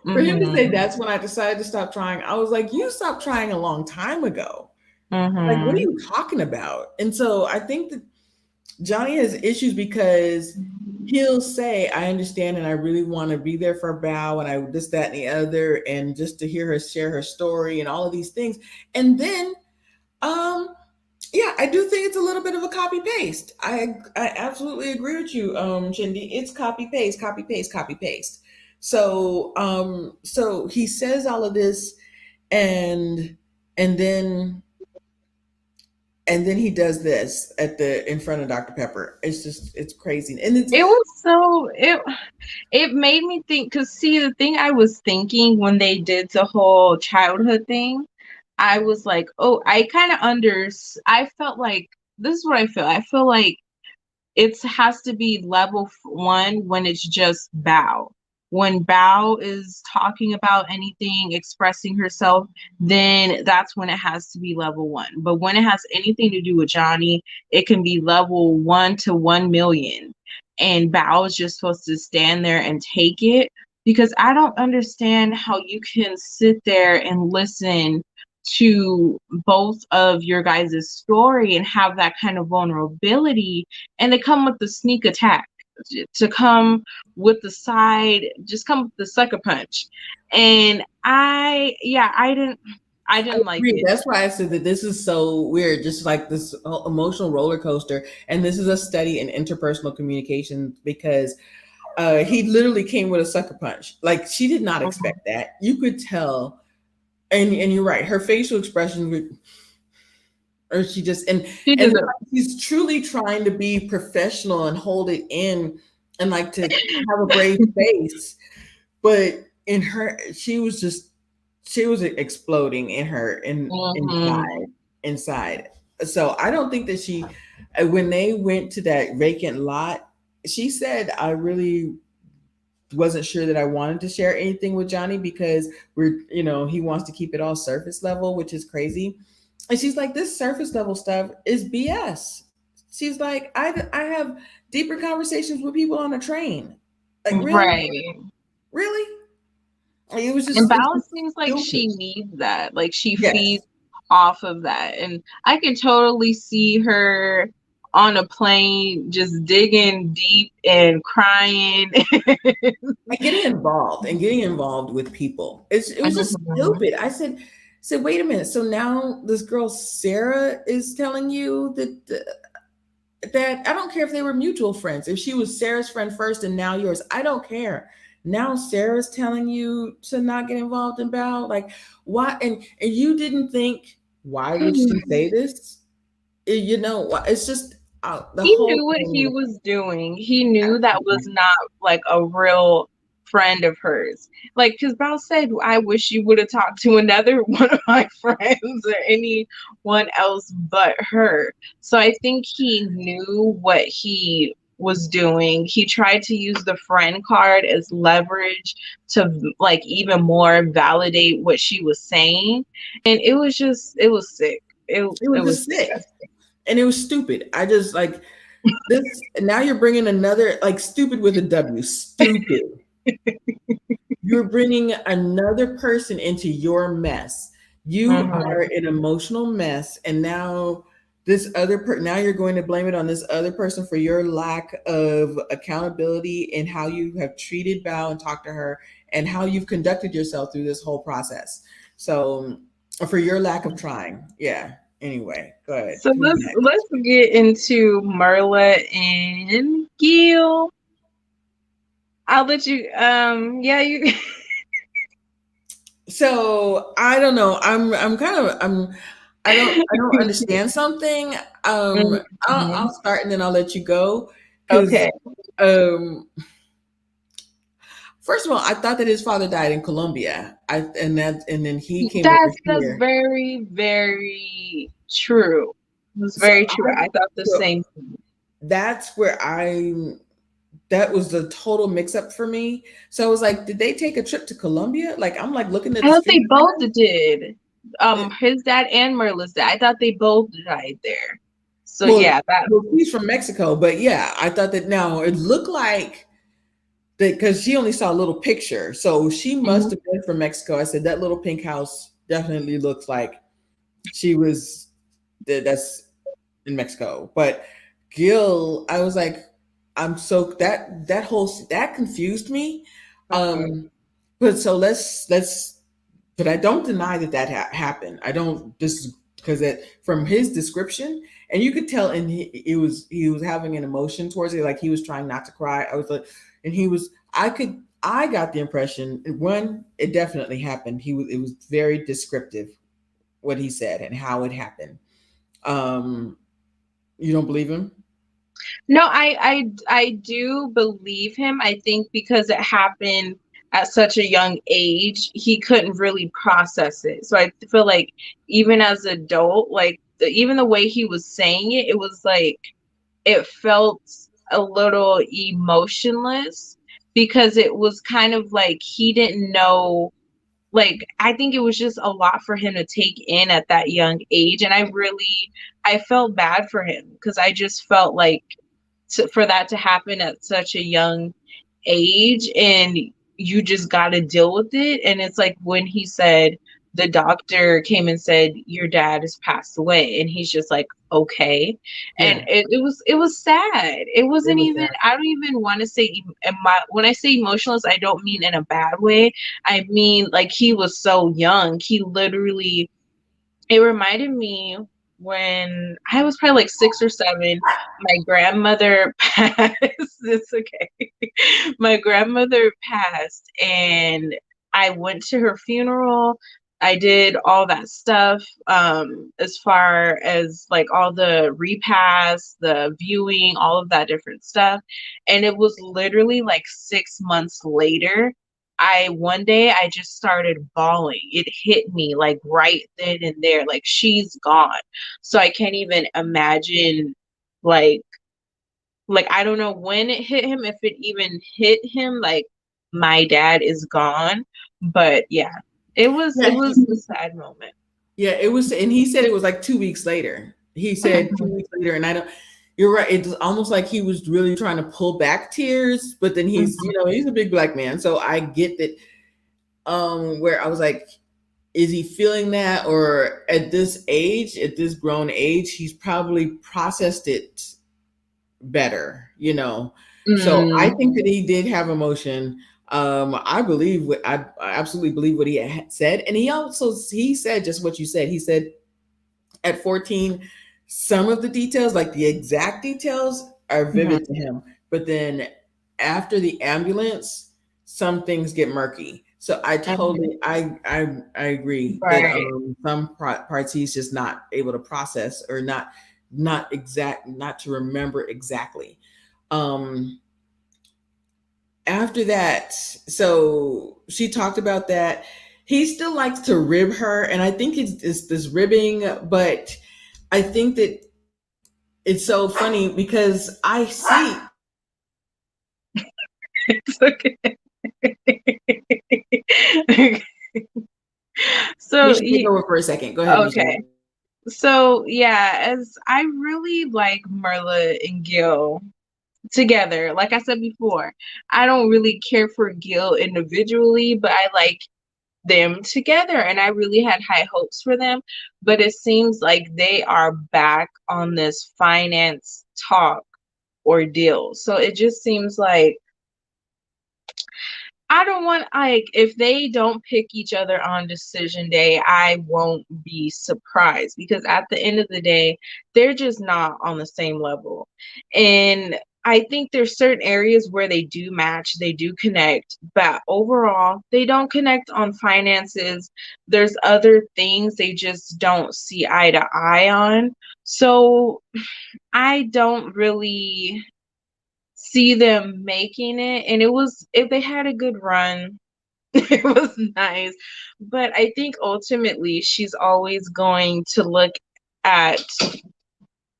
For him to say Mhm. that's when I decided to stop trying, I was like, you stopped trying a long time ago. Like, what are Mhm. you talking about? And so I think that Johnny has issues because he'll say, I understand and I really want to be there for Bao and I this, that, and the other, and just to hear her share her story and all of these things. And then um yeah, I do think it's a little bit of a copy paste. I absolutely agree with you, Chindi. It's copy paste, copy paste, copy paste. So he says all of this and and then and then he does this at the in front of Dr. Pepper. It's just it's crazy. And it's It was so it made me think because see the thing I was thinking when they did the whole childhood thing, I was like, oh, I kind of I felt like this is what I feel. I feel like it has to be level one when it's just Bao. When Bao is talking about anything, expressing herself, then that's when it has to be level one. But when it has anything to do with Johnny, it can be level 1 to 1 million. And Bao is just supposed to stand there and take it because I don't understand how you can sit there and listen to both of your guys' story and have that kind of vulnerability and they come with the sneak attack to come with the side just come with the sucker punch and I didn't I I didn't like agree. it. That's why I said that this is so weird, just like this emotional roller coaster. And this is a study in interpersonal communication because he literally came with a sucker punch. Like she did not Mhm. expect that. You could tell, and you're right. Her facial expression, or she just She and did it. she's truly trying to be professional and hold it in, and like to have a brave face, but in her, she was exploding in her Mhm. inside. So I don't think that she, when they went to that vacant lot, she said, I really wasn't sure that I wanted to share anything with Johnny because he wants to keep it all surface level, which is crazy. And she's like, this surface level stuff is BS. She's like, I have deeper conversations with people on a train. Like, really? Right. Really? Like, And it's Val just seems like stupid. she needs that. Like she feeds Yes. off of that. And I can totally see her on a plane just digging deep and crying. And getting involved with people. It was just Mhm. stupid. I said, wait a minute. So now this girl Sarah is telling you that I don't care if they were mutual friends. If she was Sarah's friend first and now yours, I don't care. Now Sarah's telling you to not get involved in Bow. Like, why? And you didn't think, why would she say this? It's just the He whole knew what he thing. was doing. He knew that was Absolutely. not like a real friend of hers. Like, because Val said, I wish you would have talked to another one of my friends or anyone else but her. So I think he knew what he was doing. He tried to use the friend card as leverage to like even more validate what she was saying. And it was sick. It It was was just sick disgusting. and it was stupid. I just like this. Now you're bringing another, like, stupid with a W. Stupid. You're bringing another person into your mess. You are Mhm. an emotional mess, and now now you're going to blame it on this other person for your lack of accountability and how you have treated Val and talked to her and how you've conducted yourself through this whole process. So, for your lack of trying, yeah. Anyway, go ahead. So Who's next? let's get into Merla and Gil. I'll let you yeah you So I don't know. I'm kind of I don't understand something. I'll Mhm. start and then I'll let you go because Okay. um first of all, I thought that his father died in Colombia. And then he came over That's here. very, very true. It's So very true. I thought the so same thing. that's where that was the total mix up for me. So I was like, did they take a trip to Colombia? Like, I'm like looking at I the thought they street both sign. did. His dad and Merla's dad. I thought they both died there. So Well, yeah, that he's from Mexico, but yeah, I thought that now it looked like that because she only saw a little picture, so she must Mhm. have been from Mexico. I said that little pink house definitely looks like she was that's in Mexico. But Gil, I was like, I'm so that confused me. Mhm. Um, but so let's but I don't deny that happened. I don't just because it from his description, and you could tell, and he was having an emotion towards it, like he was trying not to cry. I was like, and he was. I got the impression one, it definitely happened. It was very descriptive what he said and how it happened. Um, you don't believe him? No, I do believe him. I think because it happened at such a young age, he couldn't really process it. So I feel like even as an adult, like even the way he was saying it, it was like it felt a little emotionless because it was kind of like he didn't know, like I think it was just a lot for him to take in at that young age, and I felt bad for him because I just felt like for that to happen at such a young age, and you just got to deal with it. And it's like when he said the doctor came and said your dad has passed away, and he's just like, okay. And Yeah, it was sad. It it wasn't was even, that. I don't even want to say when I say emotionless, I don't mean in a bad way. I mean like he was so young, he literally It reminded me when I was probably like 6 or 7, my grandmother passed. It's okay. My grandmother passed, and I went to her funeral. I did all that stuff, as far as like all the repast, the viewing, all of that different stuff. And it was literally like 6 months later, I one day I just started bawling. It hit me like right then and there, like she's gone. So I can't even imagine, like I don't know when it hit him, if it even hit him, like my dad is gone. But yeah, it Yeah, was a sad moment. yeah, it was, and he said it was like 2 weeks later. He said two Mhm, weeks later, and I don't. You're right. It's almost like he was really trying to pull back tears, but then he's, mhm, he's a big black man, so I get that. Where I was like, is he feeling that, or at this age, at this grown age, he's probably processed it better. So I mm, think that he did have emotion. I believe what I absolutely believe what he had said, and he said just what you said. He said at 14, some of the details, like the exact details, are mhm, vivid to him. But then after the ambulance, some things get murky. So I mhm. totally, I agree that Right. some parts he's just not able to process, or not to remember exactly. Um, After that, so she talked about that. He still likes to rib her, and I think it's this ribbing, but I think that it's so funny because I see. It's okay. We So should take over for a second. Go ahead, Misha. okay. So yeah, as I really like Merla and Gil together. Like I said before, I don't really care for Gil individually, but I like them together, and I really had high hopes for them. But it seems like they are back on this finance talk ordeal. So it just seems like I don't want, like, if they don't pick each other on decision day, I won't be surprised, because at the end of the day, they're just not on the same level. And I think there's certain areas where they do match, they do connect, but overall, they don't connect on finances. There's other things they just don't see eye to eye on. So I don't really see them making it. And it was, if they had a good run, it was nice. But I think ultimately she's always going to look at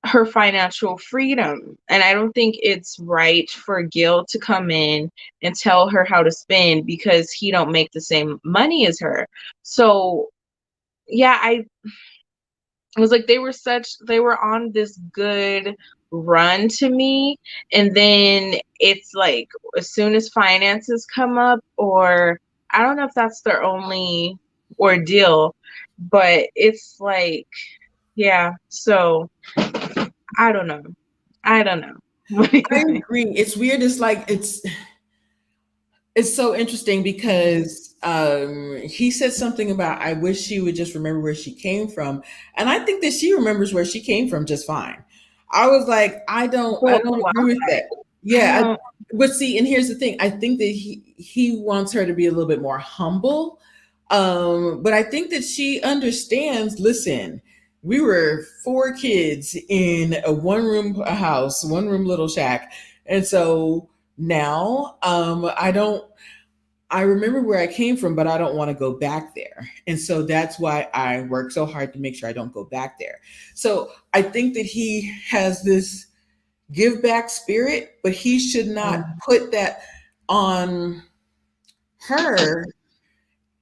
her financial freedom. And I don't think it's right for Gil to come in and tell her how to spend because he don't make the same money as her. So yeah, I it was like they were on this good run to me, and then it's like as soon as finances come up, or I don't know if that's their only ordeal, but it's like, yeah, so I don't know. I don't know. What do I you think? agree. It's weird. It's like it's so interesting because he said something about, I wish she would just remember where she came from, and I think that she remembers where she came from just fine. I was like, I But don't why? agree with that. I Yeah, don't. but see, and here's the thing: I think that he wants her to be a little bit more humble, but I think that she understands. Listen, we were four kids in a one room house, one room little shack, and so now I don't. I remember where I came from, but I don't want to go back there. And so that's why I work so hard to make sure I don't go back there. So I think that he has this give back spirit, but he should not Mm, put that on her,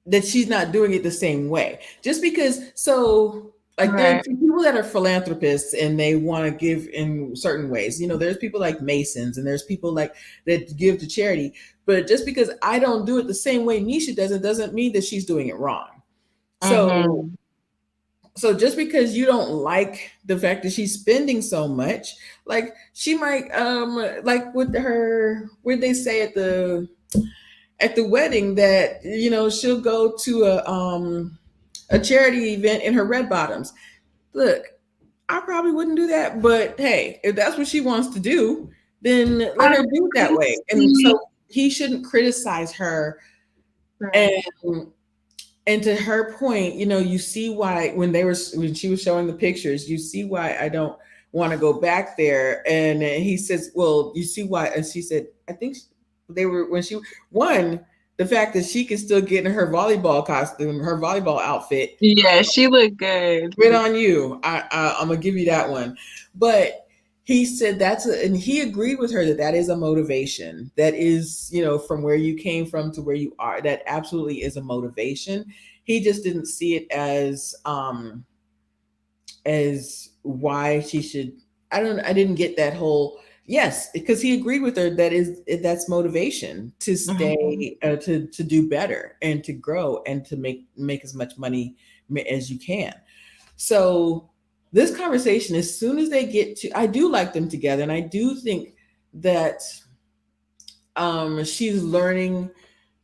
that she's not doing it the same way. Just because, so like there are right. people that are philanthropists and they want to give in certain ways. There's people like Masons, and there's people like that give to charity. But just because I don't do it the same way Nisha does, it doesn't mean that she's doing it wrong. So Mm-hmm. so just because you don't like the fact that she's spending so much, like she might like with her, where they say at the wedding that she'll go to a a charity event in her red bottoms. Look, I probably wouldn't do that, but hey, if that's what she wants to do, then let I her do it that can way. And see. so he shouldn't criticize her. And Right. and to her point, you see why when she was showing the pictures, you see why I don't want to go back there. And he says, "Well, you see why?" And she said, "I think they were when she one the fact that she can still get in her volleyball costume, her volleyball outfit. Yeah, she looked good. Good on you. I'm gonna give you that one." But he said and he agreed with her that that is a motivation. That is, from where you came from to where you are. That absolutely is a motivation. He just didn't see it as why she should. I didn't get that whole yes, because he agreed with her that that's motivation to Mhm. stay, to do better and to grow and to make as much money as you can. So this conversation, as soon as they get to, I do like them together, and I do think that she's learning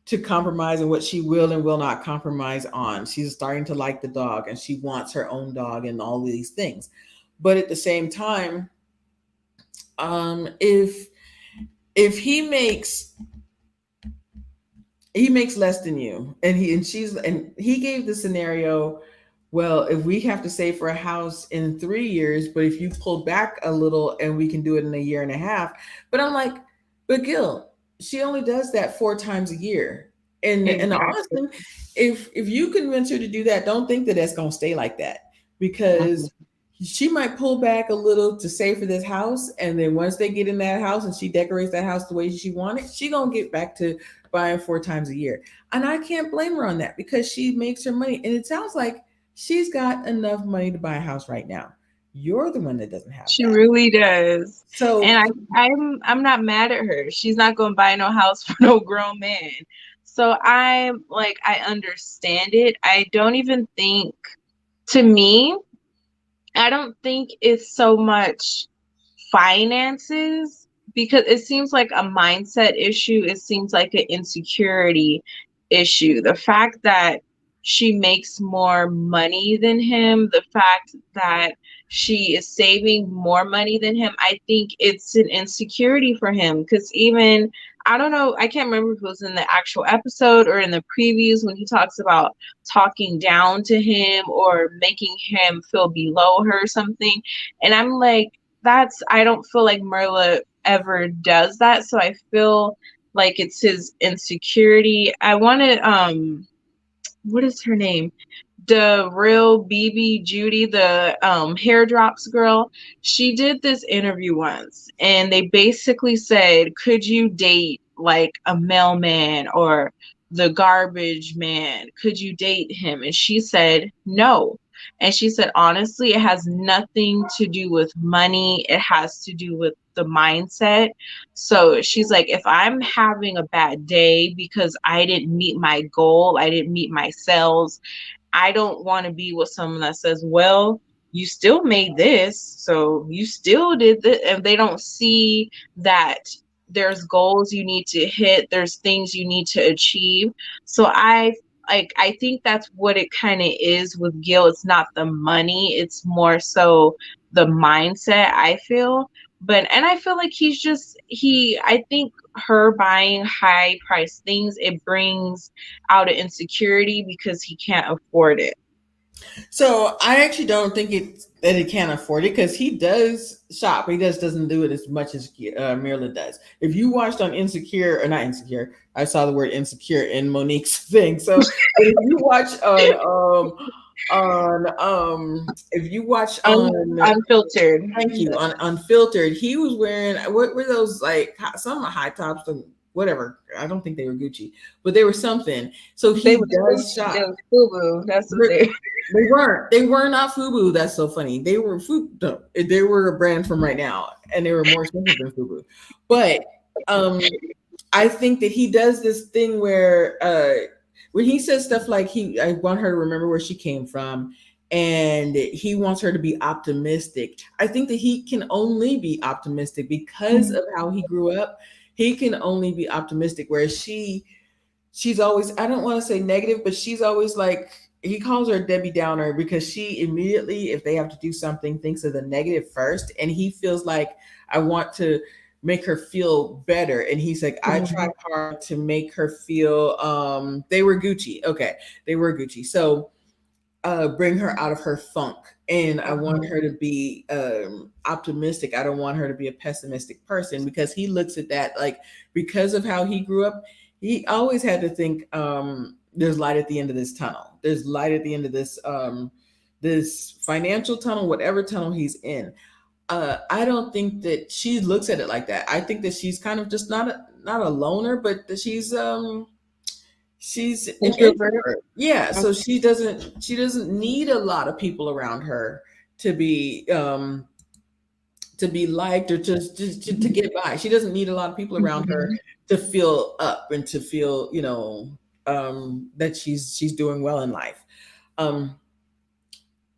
to compromise on what she will and will not compromise on. She's starting to like the dog, and she wants her own dog, and all these things. But at the same time, if he makes less than you, and he gave the scenario, well, if we have to save for a house in 3 years, but if you pull back a little and we can do it in a year and a half. But I'm like, but Gil, she only does that 4 times a year. And Exactly. honestly, if you convince her to do that, don't think that that's going to stay like that, Mhm. because she might pull back a little to save for this house, and then once they get in that house and she decorates that house the way she wanted, she gonna get back to buying 4 times a year. And I can't blame her on that, because she makes her money. And it sounds like she's got enough money to buy a house right now. You're the one that doesn't have She that. really does. So And I'm not mad at her. She's not gonna buy no house for no grown man. So I'm like I understand it. I don't even think to me, I don't think it's so much finances because it seems like a mindset issue. It seems like an insecurity issue. The fact that she makes more money than him, the fact that she is saving more money than him, I think it's an insecurity for him. Because even, I don't know, I can't remember if it was in the actual episode or in the previews when he talks about talking down to him or making him feel below her or something. And I'm like, I don't feel like Merla ever does that. So I feel like it's his insecurity. I wanted what is her name? The real BB Judy, the hair drops girl, she did this interview once and they basically said, could you date like a mailman or the garbage man? Could you date him? And she said no. And she said, honestly, it has nothing to do with money. It has to do with the mindset. So she's like, if I'm having a bad day because I didn't meet my goal, I didn't meet my sales, I don't want to be with someone that says, well, you still made this, so you still did this. And they don't see that there's goals you need to hit, there's things you need to achieve. So I think that's what it kind of is with Gil. It's not the money, it's more so the mindset, I feel. But and I feel like I think her buying high priced things, it brings out of insecurity because he can't afford it. So I actually don't think that he can't afford it, because he does shop. He just doesn't do it as much as Mirla does. If you watched on Insecure, or not Insecure, I saw the word insecure in Monique's thing. So if you watch if you watch on, Unfiltered. thank you, on Unfiltered, he was wearing, what were those, like some high tops and whatever. I don't think they were Gucci, but they were something. So They he was does Gucci. They shop. was FUBU. That's what They they. they weren't. They were not FUBU. That's so funny. They were no, they were a brand from right now, and they were more expensive than FUBU. But um, I think that he does this thing where when he says stuff like, I want her to remember where she came from, and he wants her to be optimistic. I think that he can only be optimistic because of how he grew up. He can only be optimistic, whereas she's always, I don't want to say negative, but she's always like, he calls her Debbie Downer because she immediately, if they have to do something, thinks of the negative first, and he feels like I want to make her feel better, and he's like, I tried Mhm. hard to make her feel they were Gucci, okay, they were Gucci, so bring her out of her funk. And I want Mhm. her to be optimistic. I don't want her to be a pessimistic person because he looks at that like because of how he grew up, he always had to think there's light at the end of this tunnel. There's light at the end of this financial tunnel, whatever tunnel he's in. I don't think that she looks at it like that. I think that she's kind of just not a loner, but that she's an Introvert. introvert. Yeah, Okay. so she doesn't need a lot of people around her to be to be liked or just to get by. She doesn't need a lot of people around her Mhm. to feel up and to feel, that she's doing well in life. Um,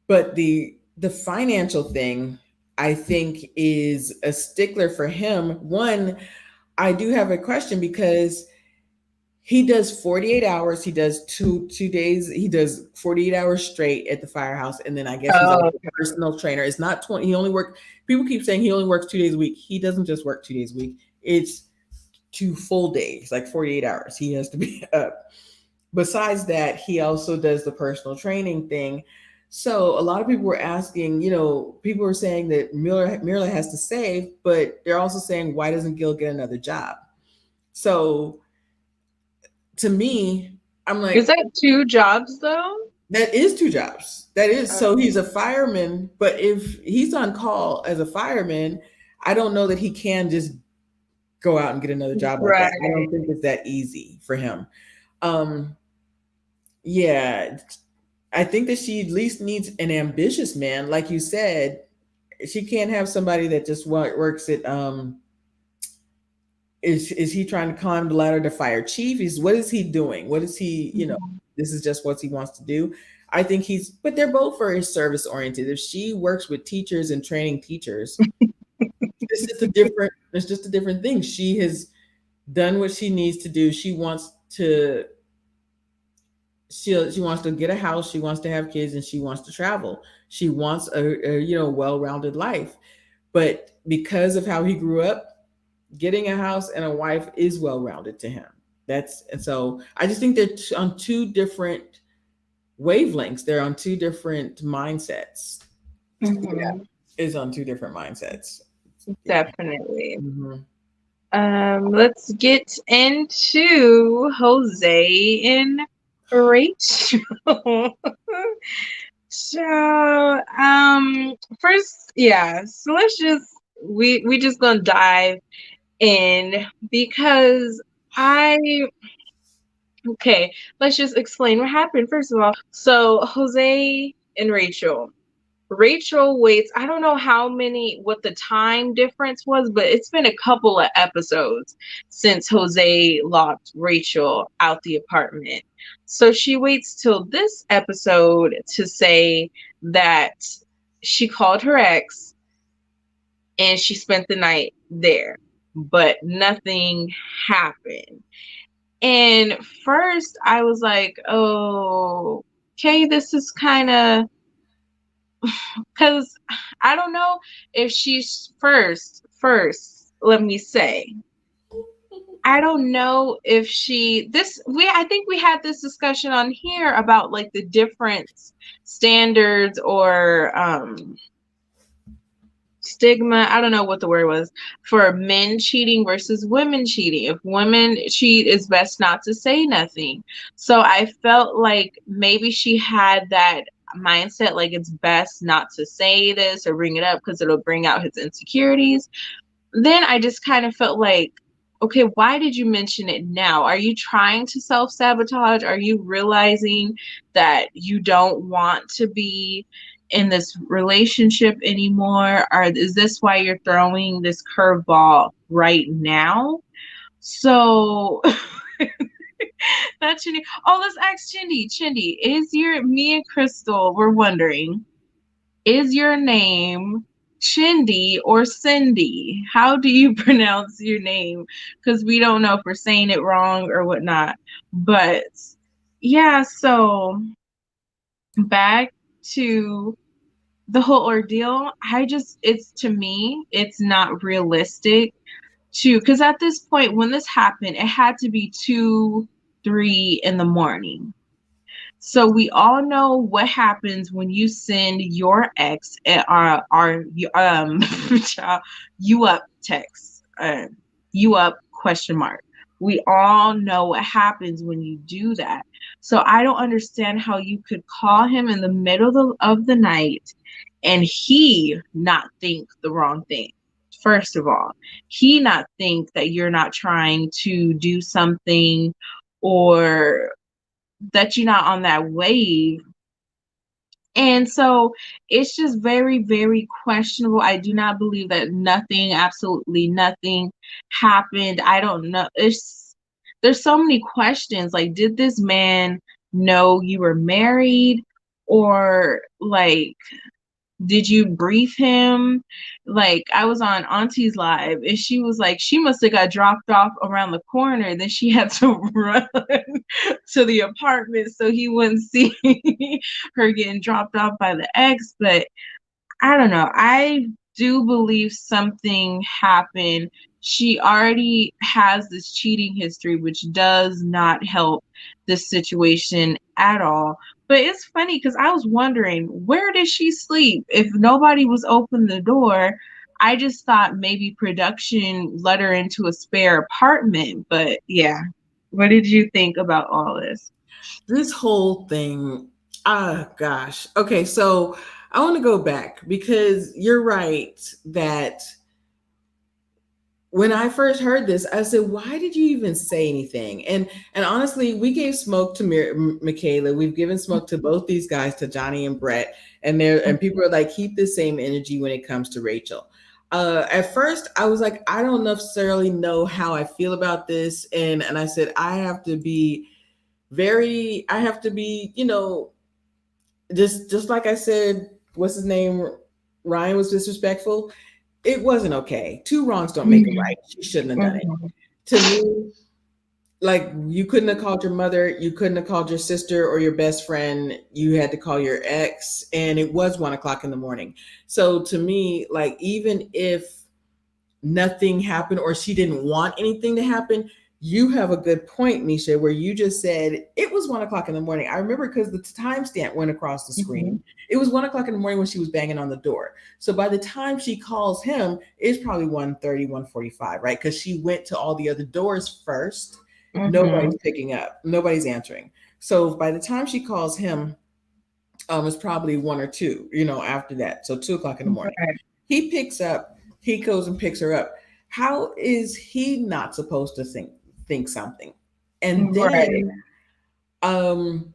but the financial thing, I think, is a stickler for him. One, I do have a question because he does 48 hours. He does two days. He does 48 hours straight at the firehouse, and then I guess he's Oh, also a personal trainer. It's not 20. He only work. People keep saying he only works 2 days a week. He doesn't just work 2 days a week. It's 2 full days, like 48 hours. He has to be up. Besides that, he also does the personal training thing. So a lot of people were asking, people were saying that Miller has to save, but they're also saying, why doesn't Gil get another job? So to me, I'm is like, that two jobs though? that is two jobs. That is, Uh, so he's a fireman, but if he's on call as a fireman, I don't know that he can just go out and get another job like that. I right. don't think it's that easy for him. Um, yeah, I think that she at least needs an ambitious man, like you said. She can't have somebody that just works at is he trying to climb the ladder to fire chief? Is What is he doing? What is he, Mhm. this is just what he wants to do. I think but they're both very service oriented. If she works with teachers and training teachers, it's just a different thing. She has done what she needs to do. She wants to get a house, she wants to have kids, and she wants to travel. She wants a well-rounded life. But because of how he grew up, getting a house and a wife is well-rounded to him. And so I just think they're on two different wavelengths. They're on two different mindsets. Yeah, Mhm. is on two different mindsets. Yeah. Definitely. Hmm. Let's get into Jose and Rachel. So, first, yeah. So let's just we just gonna dive in because I okay. Let's just explain what happened first of all. So Jose and Rachel. Rachel waits. I don't know what the time difference was, but it's been a couple of episodes since Jose locked Rachel out the apartment. So she waits till this episode to say that she called her ex and she spent the night there, but nothing happened. And first I was like, oh, okay, this is kind of because I don't know if she's let me say, I don't know if I think we had this discussion on here about like the different standards or stigma, I don't know what the word was, for men cheating versus women cheating. If women cheat, it's best not to say nothing. So I felt like maybe she had that mindset, like it's best not to say this or bring it up because it'll bring out his insecurities. Then I just kind of felt like, okay, why did you mention it now? Are you trying to self sabotage? Are you realizing that you don't want to be in this relationship anymore? Or is this why you're throwing this curveball right now? So, not Chindy. Oh, let's ask Chindy. Chindy, me and Crystal, we're wondering, is your name Shindy or Cindy? How do you pronounce your name? Because we don't know if we're saying it wrong or whatnot. But yeah, so back to the whole ordeal, it's to me, it's not realistic to, because at this point, when this happened, it had to be 2, 3 in the morning. So we all know what happens when you send your ex our child, you up text, you up question mark. We all know what happens when you do that. So I don't understand how you could call him in the middle of the night and he not think the wrong thing. First of all, he not think that you're not trying to do something, or that you're not on that wave. And so it's just very, very questionable. I do not believe that nothing, absolutely nothing happened. I don't know. There's so many questions. Like, did this man know you were married? Or like, did you brief him? Like, I was on Auntie's live and she was like, she must have got dropped off around the corner. Then she had to run to the apartment so he wouldn't see her getting dropped off by the ex. But I don't know. I do believe something happened. She already has this cheating history, which does not help this situation at all. But it's funny because I was wondering, where did she sleep if nobody was opening the door? I just thought maybe production let her into a spare apartment. But yeah, what did you think about all this? This whole thing, ah, gosh. Okay, so I want to go back because you're right that when I first heard this, I said, "Why did you even say anything?" And honestly, we gave smoke to Michaela. We've given smoke to both these guys, to Johnny and Brett, and people are like, "Keep the same energy when it comes to Rachel." At first, I was like, "I don't necessarily know how I feel about this," and I said, "I have to be very, I have to be, just like I said, what's his name? Ryan was disrespectful. It wasn't okay. Two wrongs don't make a Mhm, right. She shouldn't have done it. mhm, To me, like you couldn't have called your mother, you couldn't have called your sister or your best friend. You had to call your ex, and it was 1 o'clock in the morning. So to me, like even if nothing happened or she didn't want anything to happen. You have a good point, Misha, where you just said it was 1 o'clock in the morning. I remember because the timestamp went across the mhm, screen. It was 1 o'clock in the morning when she was banging on the door. So by the time she calls him, it's probably 1:30, 1:45, right? Because she went to all the other doors first. mhm. Nobody's picking up, nobody's answering. So by the time she calls him, it's probably 1 or 2, after that. So 2 o'clock in the morning. Right. He picks up, he goes and picks her up. How is he not supposed to think something? And Right. then um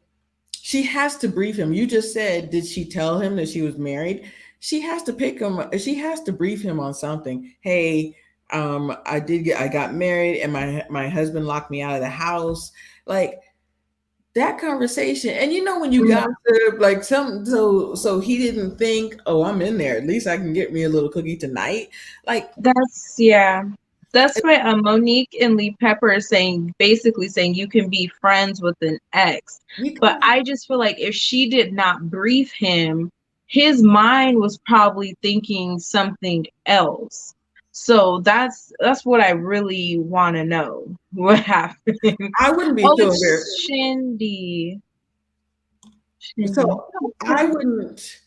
she has to brief him. You just said, did she tell him that she was married? She has to pick him, she has to brief him on something. Hey, I got married and my husband locked me out of the house. Like that conversation. And when you Mhm. gossip like something, so he didn't think, oh, I'm in there, at least I can get me a little cookie tonight. Like That's yeah. That's why Monique and Lee Pepper are saying, basically saying you can be friends with an ex. you But can. I just feel like if she did not brief him, his mind was probably thinking something else. So that's what I really want to know. What happened? I wouldn't be Oh, too embarrassed. it's Shindy. Shindy. So I wouldn't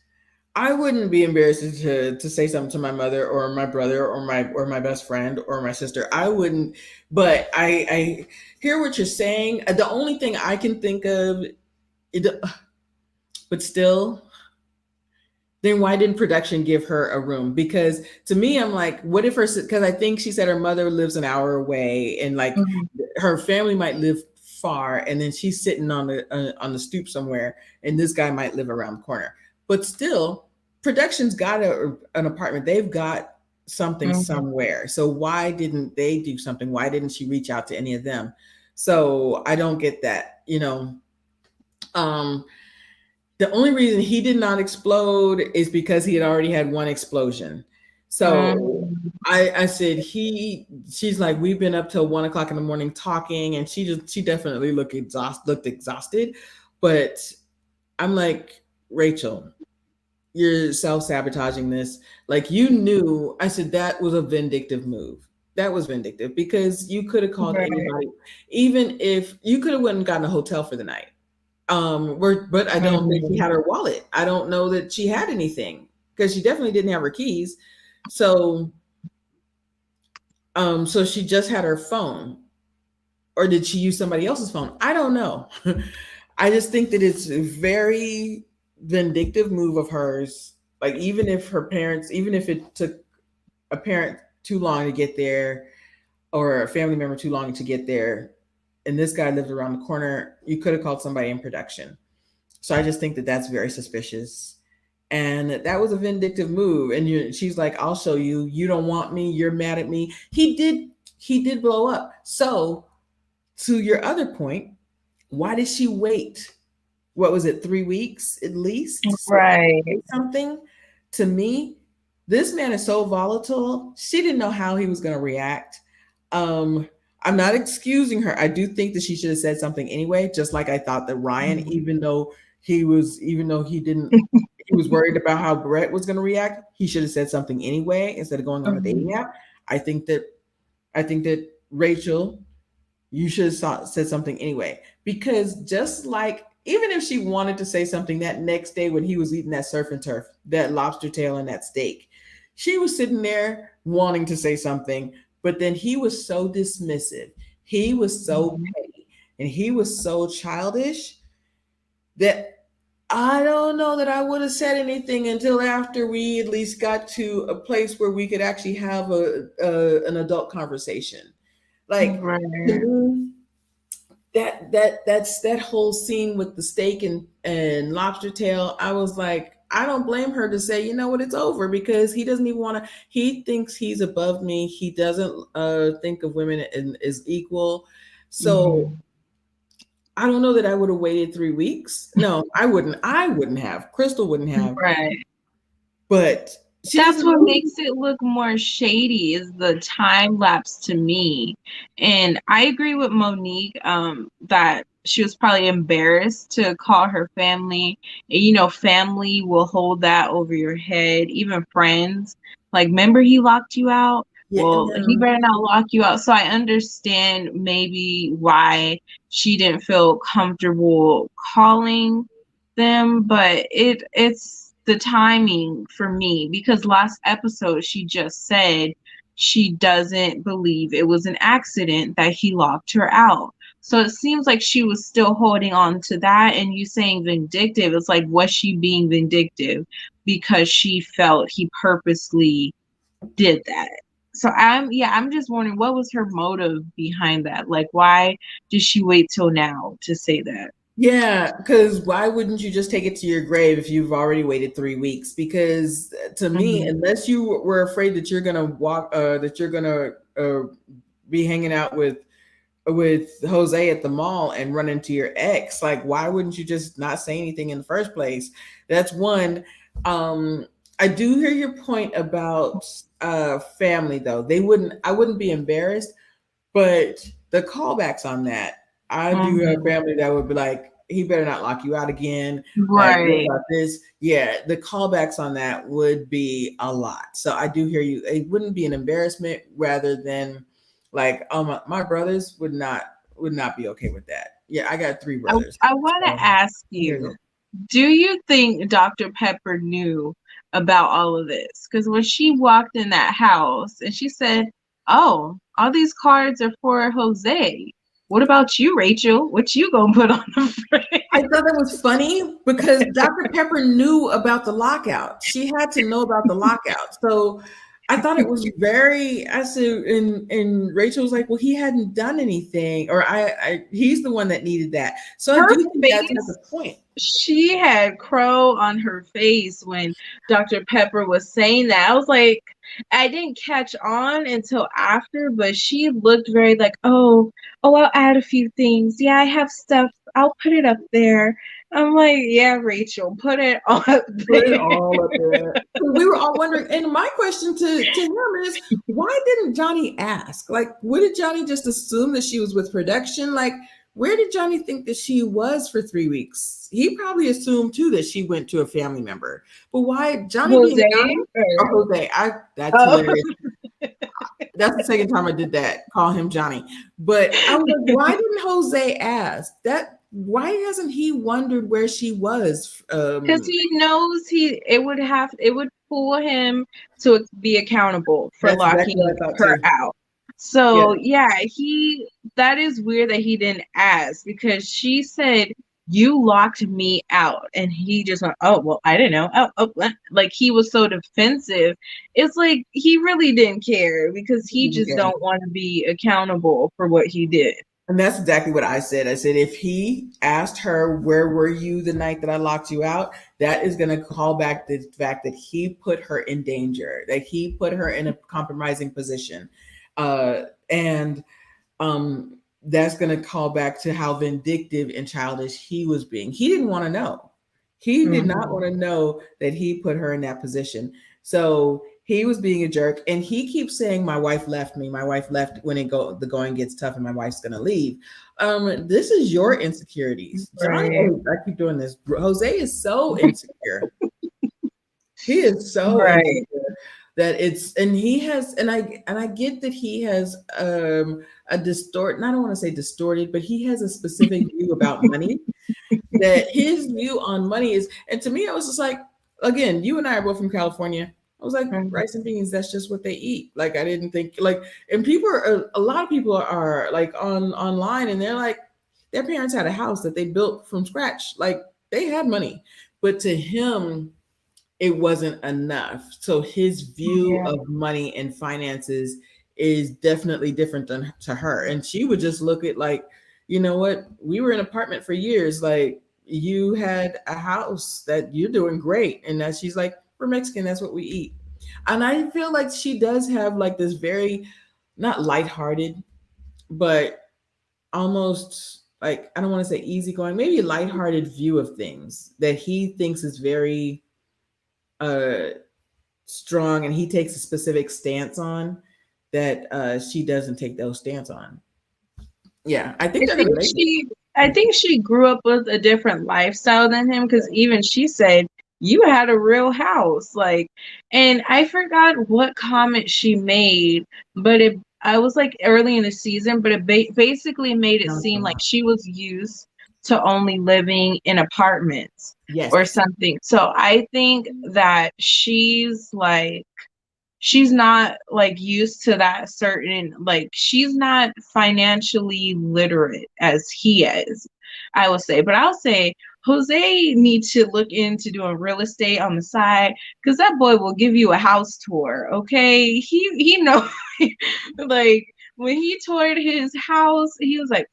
I wouldn't be embarrassed to say something to my mother or my brother or my best friend or my sister. I wouldn't, but I hear what you're saying. The only thing I can think of, it, but still, then why didn't production give her a room? Because to me, I'm like, what if because I think she said her mother lives an hour away, and like Mhm, her family might live far, and then she's sitting on the stoop somewhere, and this guy might live around the corner. But still, production's got an apartment. They've got something mhm. somewhere. So why didn't they do something? Why didn't she reach out to any of them? So I don't get that. Um, the only reason he did not explode is because he had already had one explosion. So Mhm. I said she's like, we've been up till 1 o'clock in the morning talking, and she definitely looked exhausted. But I'm like, Rachel, you're self-sabotaging this. Like, you knew. I said that was a vindictive move. That was vindictive because you could have called Right. anybody, even if you could have went and gotten a hotel for the night. But I don't think she Mhm. had her wallet. I don't know that she had anything because she definitely didn't have her keys. So, so she just had her phone, or did she use somebody else's phone? I don't know. I just think that it's a very vindictive move of hers. Like, even if her parents, even if it took a parent too long to get there, or a family member too long to get there, and this guy lived around the corner, you could have called somebody in production. So I just think that that's very suspicious. And that was a vindictive move. And she's like, "I'll show you. You don't want me. You're mad at me." He did blow up. So, to your other point, why did she wait? What was it, 3 weeks at least, so she could Right. say something? To me, this man is so volatile. She didn't know how he was going to react. Um, I'm not excusing her. I do think that she should have said something anyway, just like I thought that Ryan, Mhm. even though he didn't, he was worried about how Brett was going to react, he should have said something anyway instead of going on a dating Mhm. app. I think that I think that Rachel, you should have said something anyway. Because just like, even if she wanted to say something that next day when he was eating that surf and turf, that lobster tail and that steak, she was sitting there wanting to say something, but then he was so dismissive. He was so Mhm. petty and he was so childish that I don't know that I would have said anything until after we at least got to a place where we could actually have an adult conversation. Like, to Right. me, that's that whole scene with the steak and lobster tail. I was like, I don't blame her to say, you know what, it's over, because he doesn't even want to. He thinks he's above me. He doesn't think of women as equal. So Mhm. I don't know that I would have waited 3 weeks. No, I wouldn't. I wouldn't have. Crystal wouldn't have. Right. But she That's doesn't what know. makes it look more shady is the time lapse to me. And I agree with Monique that she was probably embarrassed to call her family. And, family will hold that over your head, even friends. Like, remember he locked you out? Yeah, Well, he no. better not lock you out. So I understand maybe why she didn't feel comfortable calling them, but it's the timing for me because last episode she just said she doesn't believe it was an accident that he locked her out. So it seems like she was still holding on to that, and you saying vindictive, it's like, was she being vindictive because she felt he purposely did that? So I'm just wondering what was her motive behind that? Like, why did she wait till now to say that? Yeah, because why wouldn't you just take it to your grave if you've already waited 3 weeks? Because to me, Mhm. unless you were afraid that you're gonna that you're gonna be hanging out with Jose at the mall and run into your ex, like, why wouldn't you just not say anything in the first place? That's one. Um, I do hear your point about family, though. I wouldn't be embarrassed, but the callbacks on that, I do have Mhm. family that would be like, he better not lock you out again. Like, what Right. about this? Yeah, the callbacks on that would be a lot. So I do hear you. It wouldn't be an embarrassment, rather than like, oh, my brothers would not be okay with that. Yeah, I got three I, brothers. I want So to ask I hear you, that. do you think Dr. Pepper knew about all of this? Because when she walked in that house and she said, "Oh, all these cards are for Jose. What about you, Rachel? What you gonna put on the I fridge?" thought that was funny because Dr. Pepper knew about the lockout. She had to know about the lockout. So I thought it was very, I said, and Rachel was like, well, he hadn't done anything, or he's the one that needed that. So I Her do think that's at the face, point. she had crow on her face when Dr. Pepper was saying that. I was like, I didn't catch on until after, but she looked very like, oh, I'll add a few things. Yeah, I have stuff. I'll put it up there. I'm like, yeah, Rachel, put it up Put it there. all up there. So we were all wondering, and my question to him is, why didn't Johnny ask? Like, what did Johnny just assume that she was with production? Like, where did Johnny think that she was for 3 weeks? He probably assumed too that she went to a family member. But why Johnny being Jose Johnny? or Oh, Jose, that's oh hilarious. That's the second time I did that. Call him Johnny. But I was like, why didn't Jose ask that? Why hasn't he wondered where she was? because he knows it would fool him to be accountable for That's exactly what locking I thought her too. out. Yeah, So yeah, he that is weird that he didn't ask because she said you locked me out and he just went, oh well, I didn't know. Like he was so defensive. It's like he really didn't care because he just yeah. don't want to be accountable for what he did. And that's exactly what I said. I said, if he asked her, where were you the night that I locked you out? That is going to call back the fact that he put her in danger, that he put her in a compromising position. And that's going to call back to how vindictive and childish he was being. He didn't want to know. He did not Mhm. want to know that he put her in that position. So he was being a jerk, and he keeps saying, "My wife left me. My wife left when the going gets tough, and my wife's going to leave." This is your insecurities, Johnny. Right. Oh, I keep doing this. Jose is so insecure. He is so Right. insecure that it's, and he has, and I get that he has a distort. And I don't want to say distorted, but he has a specific view about money. That his view on money is, and to me, I was just like, again, you and I are both from California. I was like, Mhm. rice and beans, that's just what they eat. Like, I didn't think, like, and people are, a lot of people are like online, and they're like, their parents had a house that they built from scratch. Like, they had money. But to him, it wasn't enough. So his view Yeah. of money and finances is definitely different than to her. And she would just look at, like, you know what? We were in an apartment for years. Like, you had a house that you're doing great. And that she's like, we're Mexican, that's what we eat. And I feel like she does have like this very, not lighthearted, but almost like, I don't want to say easygoing, maybe lighthearted view of things that he thinks is very uh strong, and he takes a specific stance on that she doesn't take those stance on. Yeah, I think I they're think gonna make it. I think she grew up with a different lifestyle than him because even she said you had a real house like and I forgot what comment she made but it I was like early in the season but it basically made it seem like she was used to only living in apartments or Yes. something. So I think that she's not like used to that certain like she's not financially literate as he is, I will say. But I'll say Jose needs to look into doing real estate on the side because that boy will give you a house tour. Okay, he know like when he toured his house he was like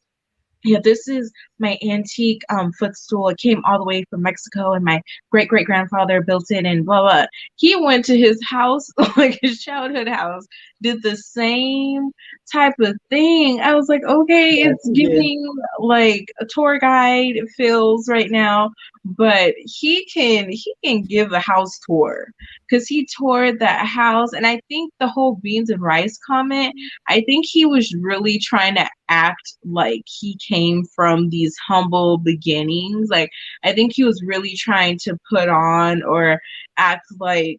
yeah, this is my antique footstool. It came all the way from Mexico, and my great great grandfather built it, and blah blah. He went to his house, like his childhood house, did the same type of thing. I was like, okay, Yes, it's he did. giving like a tour guide feels right now, but he can give a house tour because he toured that house, and I think the whole beans and rice comment I think he was really trying to act like he came from these humble beginnings. Like, I think he was really trying to put on or act like,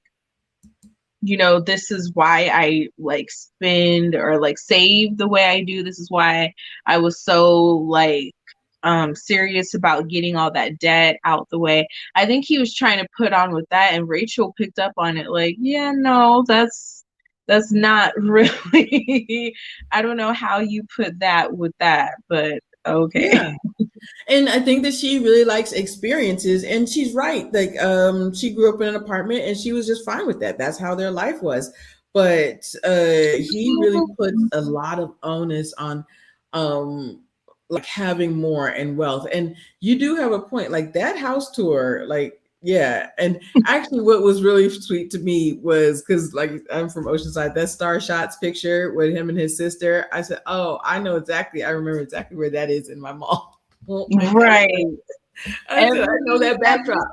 this is why I like spend or like save the way I do. This is why I was so like serious about getting all that debt out the way. I think he was trying to put on with that and Rachel picked up on it like, yeah, no, that's not really I don't know how you put that with that, but okay. Yeah. And I think that she really likes experiences, and she's right. Like, she grew up in an apartment and she was just fine with that. That's how their life was. But he really puts a lot of onus on like having more and wealth. And you do have a point, like that house tour, like, yeah. And actually what was really sweet to me was, because like I'm from Oceanside, that Star Shots picture with him and his sister, I said, oh, I know exactly, I remember exactly where that is in my mall. In Right. California. I said, I know Every that backdrop.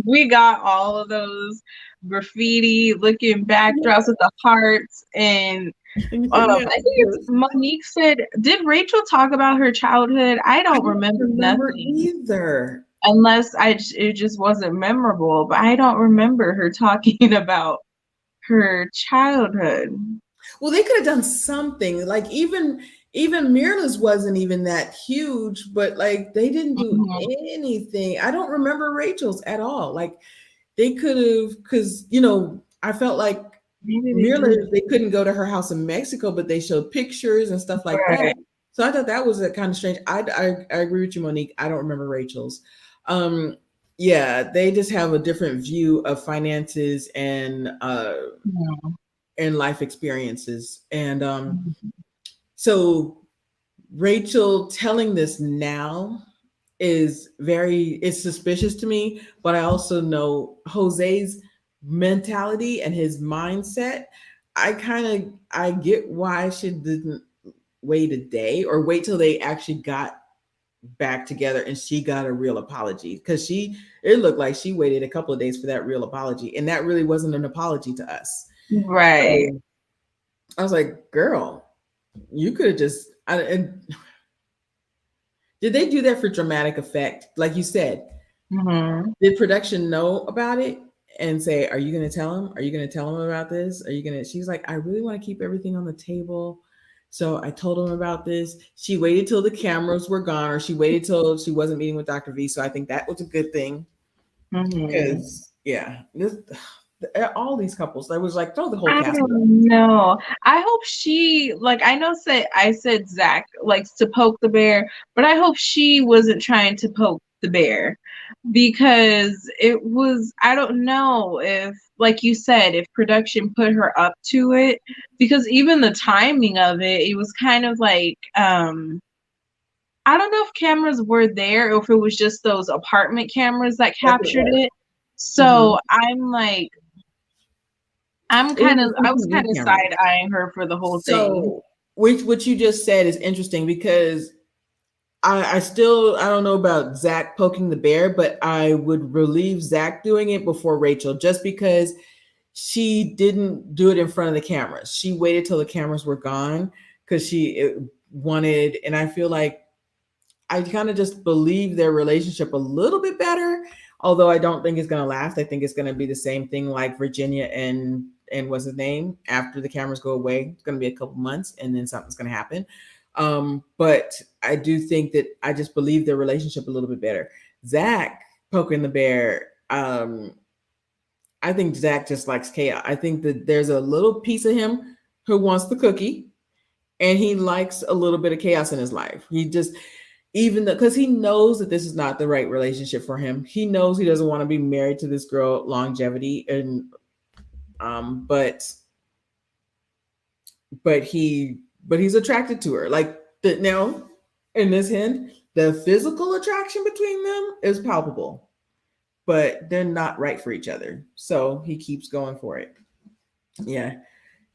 we got all of those graffiti looking backdrops with the hearts and Yeah, I think it's Monique said, did Rachel talk about her childhood? I I don't don't remember remember nothing either. unless it just wasn't memorable, but I don't remember her talking about her childhood. Well, they could have done something. Like even Mirla's wasn't even that huge, but like they didn't do Mhm. anything. I don't remember Rachel's at all. Like they could have, because I felt like Maybe they Mirla, did. they couldn't go to her house in Mexico, but they showed pictures and stuff like that. Right. So I thought that was a kind of strange. I agree with you, Monique. I don't remember Rachel's. Um, yeah, they just have a different view of finances Mhm. and life experiences. And so Rachel telling this now is it's suspicious to me, but I also know Jose's mentality and his mindset. I get why she didn't wait a day or wait till they actually got back together and she got a real apology, because it looked like she waited a couple of days for that real apology, and that really wasn't an apology to us. Right. So I was like, girl, you could have just and did they do that for dramatic effect? Like you said, Hmm. did production know about it and say, "Are you going to tell him? Are you going to tell him about this? Are you going to?" She's like, "I really want to keep everything on the table." So I told him about this. She waited till the cameras were gone, or she waited till she wasn't meeting with Dr. V. So I think that was a good thing, Hmm. because yeah, all these couples, I was like, throw the whole I cast. don't know. I hope she like I know say I said Zach likes to poke the bear, but I hope she wasn't trying to poke the bear because it was I don't know if like you said if production put her up to it because even the timing of it was kind of like I don't know if cameras were there or if it was just those apartment cameras that That's what it captured was. it. Mhm. So I'm like It was I was kind CCTV of cameras. side eyeing her for the whole thing. So, which what you just said is interesting, because I don't know about Zach poking the bear, but I would relieve Zach doing it before Rachel, just because she didn't do it in front of the cameras. She waited till the cameras were gone because wanted, and I feel like I kind of just believe their relationship a little bit better, although I don't think it's going to last. I think it's going to be the same thing like Virginia and what's his name, after the cameras go away. It's going to be a couple months and then something's going to happen. But I do think that I just believe their relationship a little bit better. Zach poking the bear. I think Zach just likes chaos. I think that there's a little piece of him who wants the cookie, and he likes a little bit of chaos in his life. He just, even because he knows that this is not the right relationship for him. He knows he doesn't want to be married to this girl longevity, and but but he but he's attracted to her. Like the now in this hint, the physical attraction between them is palpable, but they're not right for each other. So he keeps going for it. Yeah,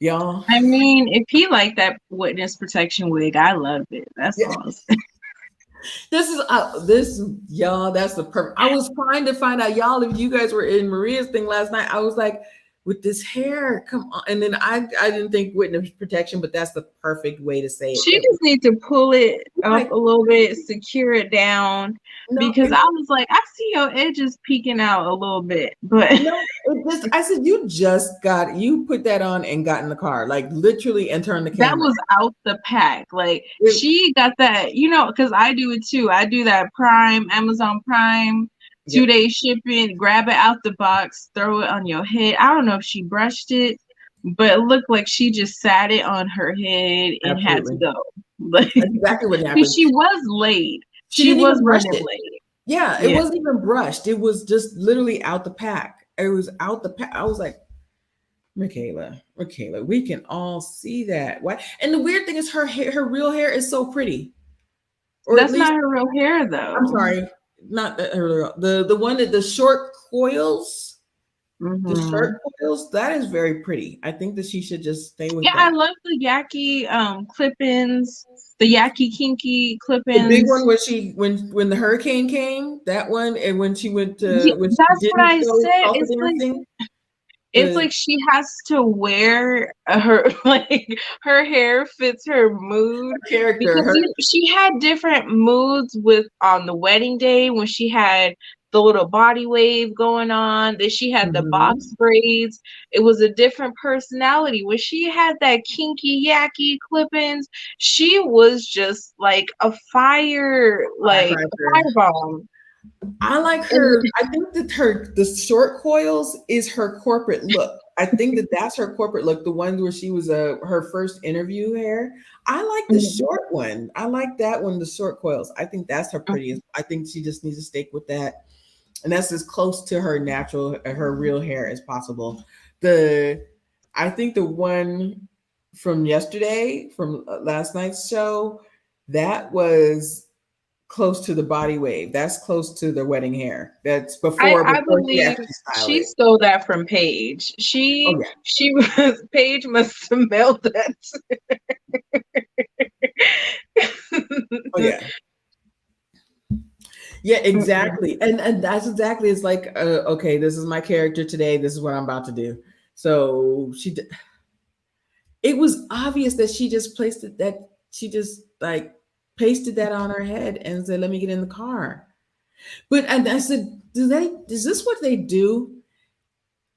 y'all. I mean, if he liked that witness protection wig, I loved it. That's Yeah, all I'm saying. this y'all. That's the perfect. I was trying to find out, y'all, if you guys were in Maria's thing last night. I was like, with this hair, come on. And then I didn't think witness protection, but that's the perfect way to say it. She It was just need to pull it up like, a little bit, secure it down, no, because I was like, I see your edges peeking out a little bit, but no, it just, I said, you put that on and got in the car, like literally, and turned the that camera. was out the pack. Like It, she got that, because I do it too. I do that Prime, Amazon Prime, two yep, day shipping, grab it out the box, throw it on your head. I don't know if she brushed it, but it looked like she just sat it on her head and had to absolutely. go. Like, That's exactly what because happened. she was late. She She didn't was even brush running it. late. Yeah, it Yeah. wasn't even brushed. It was just literally out the pack. It was out the pack. I was like, Michaela, we can all see that. Why? And the weird thing is, her hair, her real hair is so pretty, or at That's least, not her real hair I'm though. sorry, not that her the one that the short coils, the Hmm. short coils. That is very pretty. I think that she should just stay with Yeah, I that. love the Yaki clip-ins, the Yaki kinky The big one clip-ins. when when the hurricane came, that one, and when she went Yeah, to when she that's what didn't I go said. salsa It's like dancing. It's like she has to wear her like her hair fits her mood character, because her. she had different moods with on the wedding day when she had the little body wave going on, then she had the box Mhm. braids. It was a different personality. When she had that kinky yacky clip-ins, she was just like a Firecracker. firebomb. I like And her. I think that the short coils is her corporate look. I think that that's her corporate look. The one where she was her first interview hair. I like the short one. I like that one, the short coils. I think that's her prettiest. I think she just needs to stick with that, and that's as close to her natural, her real hair as possible. The I think the one from yesterday, from last night's show, that was close to the body wave. That's close to the wedding hair. That's I before she believe actually styled she it. stole that from Paige. Oh yeah. She was Paige must have mailed that. Oh yeah. Yeah, exactly. And that's exactly, it's like okay, this is my character today. This is what I'm about to do. So it was obvious that she just placed it, that she just like pasted that on her head and said, "Let me get in the car." But and I said, is this what they do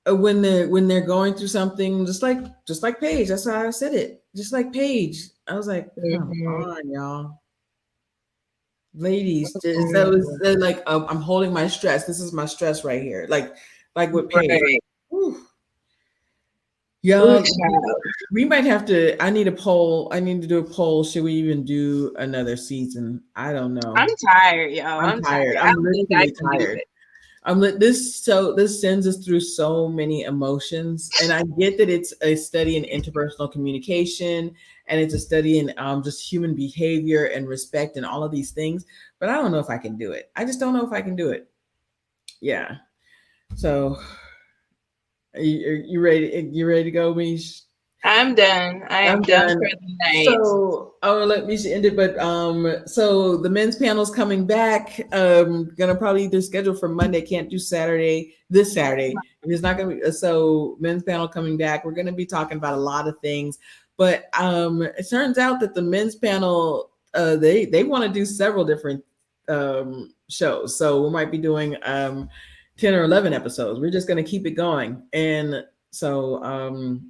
when they're going through something, just like Paige. That's how I said it. Just like Paige. I was like, come Mhm. on, y'all, ladies. That was Mhm. like I'm holding my stress. This is my stress right here. Like with Paige. Right. Whew. Ooh, Y'all, child. we might have to. I need a poll. I need to do a poll. Should we even do another season? I don't I'm know. tired, y'all. I'm I'm tired. tired. I I'm don't think I literally can do tired. it. This sends us through so many emotions, and I get that it's a study in interpersonal communication, and it's a study in just human behavior and respect and all of these things. But I don't know if I can do it. I just don't know if I can do it. Yeah. So are you ready? You ready to go, Mish? I'm done. I am I'm done done. for the night. So I'll let me end it, but so the men's panel's coming back. Gonna probably either schedule for Monday. Can't do Saturday. This Saturday, and it's not gonna be. So men's panel coming back. We're gonna be talking about a lot of things, but it turns out that the men's panel they want to do several different shows. So we might be doing 10 or 11 episodes. We're just gonna keep it going, and so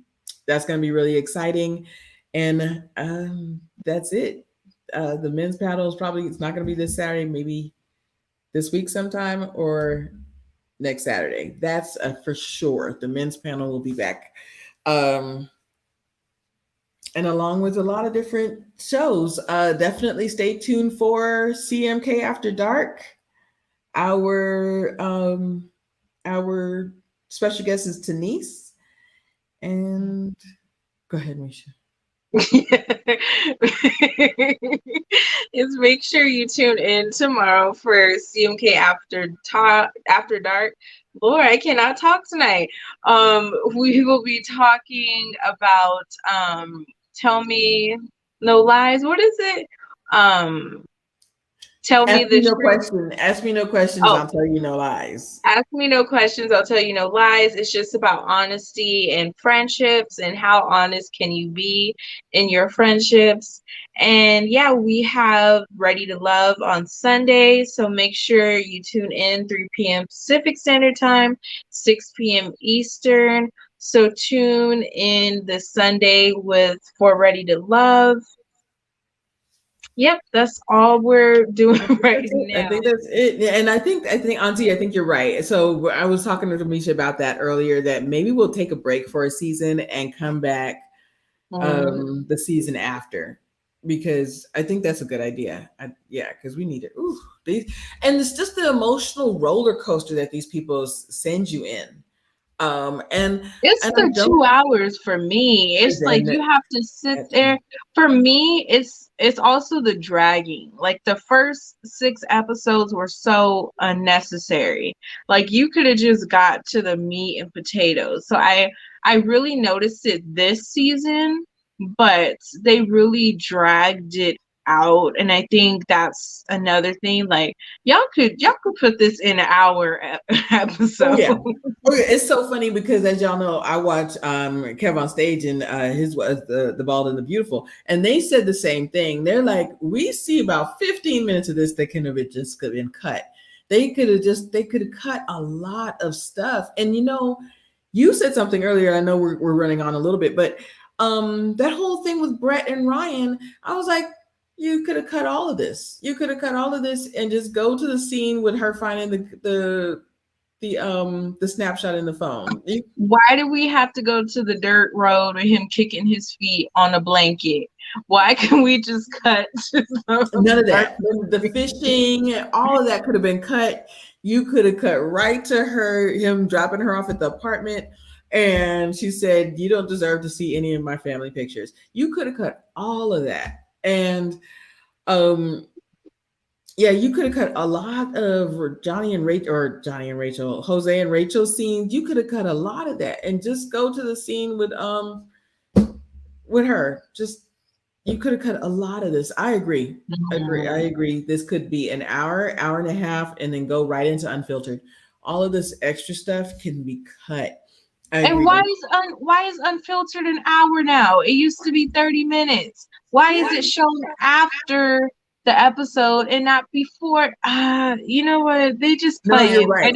that's going to be really exciting. And that's it. The men's paddle is probably, it's not going to be this Saturday, maybe this week sometime or next Saturday. That's for sure. The men's panel will be back. Um, and along with a lot of different shows, definitely stay tuned for CMK After Dark. Our our special guest is Denise. And go ahead, Misha. Is make sure you tune in tomorrow for CMK after dark. Lord, I cannot talk tonight. We will be talking about tell me no lies. What is it? Um, tell me Ask me the no truth. question. Ask me no questions. Oh, I'll tell you no lies. ask me no questions. I'll tell you no lies. It's just about honesty and friendships and how honest can you be in your friendships. And yeah, we have Ready to Love on Sunday. So make sure you tune in 3 p.m. Pacific Standard Time, 6 p.m. Eastern. So tune in this Sunday with for Ready to Love. Yep, that's all we're doing right That's it. I now. think that's it. Yeah, and I think, Auntie, I think you're right. So I was talking to Misha about that earlier. That maybe we'll take a break for a season and come back Mhm. the season after, because I think that's a good idea. Yeah, because we need it. Ooh, and it's just the emotional roller coaster that these people send you in. And It's I the don't. 2 hours for me. It's like Then you have to sit that's there. For me, it's also the dragging. Like the first 6 episodes were so unnecessary. Like you could have just got to the meat and potatoes. So I really noticed it this season, but they really dragged it out. And I think that's another thing. Like y'all could put this in an hour Oh episode. yeah. Oh yeah. It's so funny because as y'all know, I watch Kev on stage and his was the Bald and the Beautiful. And they said the same thing. They're like, we see about 15 minutes of this that could have just could have been cut. They could have cut a lot of stuff. And you said something earlier. I know we're running on a little bit, but that whole thing with Brett and Ryan, I was like, you could have cut all of this. You could have cut all of this and just go to the scene with her finding the snapshot in the phone. Why do we have to go to the dirt road with him kicking his feet on a blanket? Why can we just cut to None of the that. The fishing, all of that could have been cut. You could have cut right to him dropping her off at the apartment. And she said, "You don't deserve to see any of my family pictures." You could have cut all of that. And um, yeah, you could have cut a lot of Johnny and Rachel, Jose and Rachel scenes. You could have cut a lot of that and just go to the scene with her. Just you could have cut a lot of this. I agree. I Mhm. agree. This could be an hour, hour and a half, and then go right into unfiltered. All of this extra stuff can be cut. I And agree. why is unfiltered an hour now? It used to be 30 minutes. Why Yeah. is it shown after the episode and not before? You know what? They just No, you're playing. right.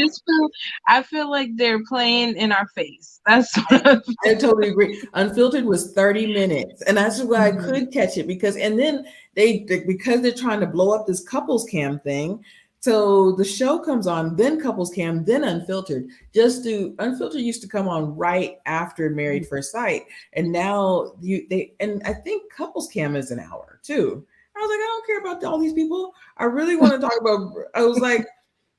I feel like they're playing in our face. That's I, what I I feel. totally agree. Unfiltered was 30 minutes, and that's why I Mhm. could catch it and then because they're trying to blow up this couples cam thing. So the show comes on, then couples cam, then unfiltered. Just to unfiltered used to come on right after Married First Sight, and now and I think couples cam is an hour too. I was like, I don't care about all these people. I really want to talk about. I was like,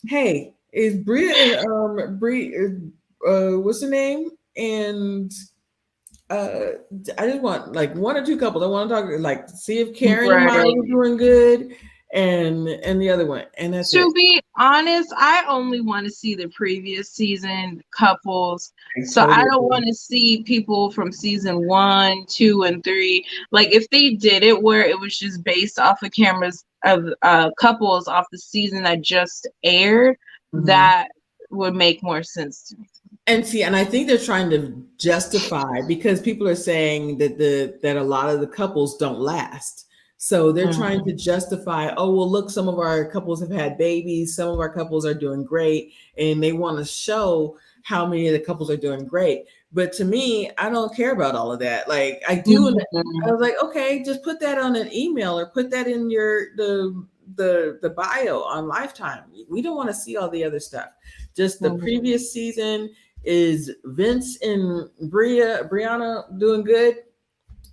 hey, is Bria and Brie, what's her name? And uh I just want like one or two couples. I want to talk like see if Karen and Maya are Right. doing good and the other one. And that's To it. be honest, I only want to see the previous season couples. I So I totally don't agree. want to see people from season 1, 2, and 3. Like if they did it where it was just based off of cameras of couples off the season that just aired, Mhm. that would make more sense to me. And see, and I think they're trying to justify because people are saying that a lot of the couples don't last. So they're trying to Mhm. justify, oh well, look, some of our couples have had babies, some of our couples are doing great, and they want to show how many of the couples are doing great. But to me, I don't care about all of that. Like I do, and I Mhm. was like, okay, just put that on an email or put that in your the bio on Lifetime. We don't want to see all the other stuff. Just the Mhm. previous season is Vince and Brianna doing good?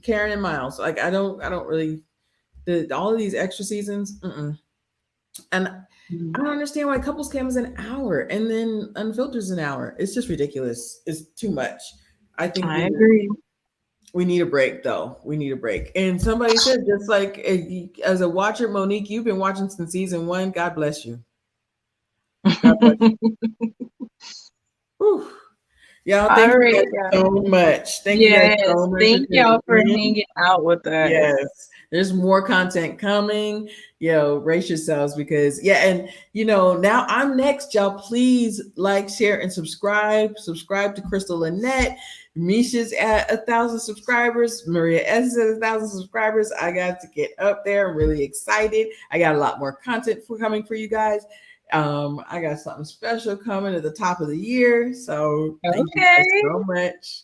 Karen and Miles. Like I don't really all of these extra seasons. Mm-mm. And I don't understand why couples cam is an hour and then unfiltered is an hour. It's just ridiculous. It's too much. I think I agree. we need a break though. We need a break. And somebody said just like as a watcher, Monique, you've been watching since season one. God bless you. God bless you. Whew. Y'all, thank All you right, guys guys. so much. Thank you guys so Yes. much for Thank y'all tuning for in. hanging out with us. Yes, there's more content coming. Brace yourselves because and now I'm next. Y'all, please like, share, and subscribe. Subscribe to Crystal Lynette. Misha's at 1,000 subscribers. Maria S is at 1,000 subscribers. I got to get up there. I'm really excited. I got a lot more content coming for you guys. I got something special coming at the top of the year. So thank you guys Okay. so much.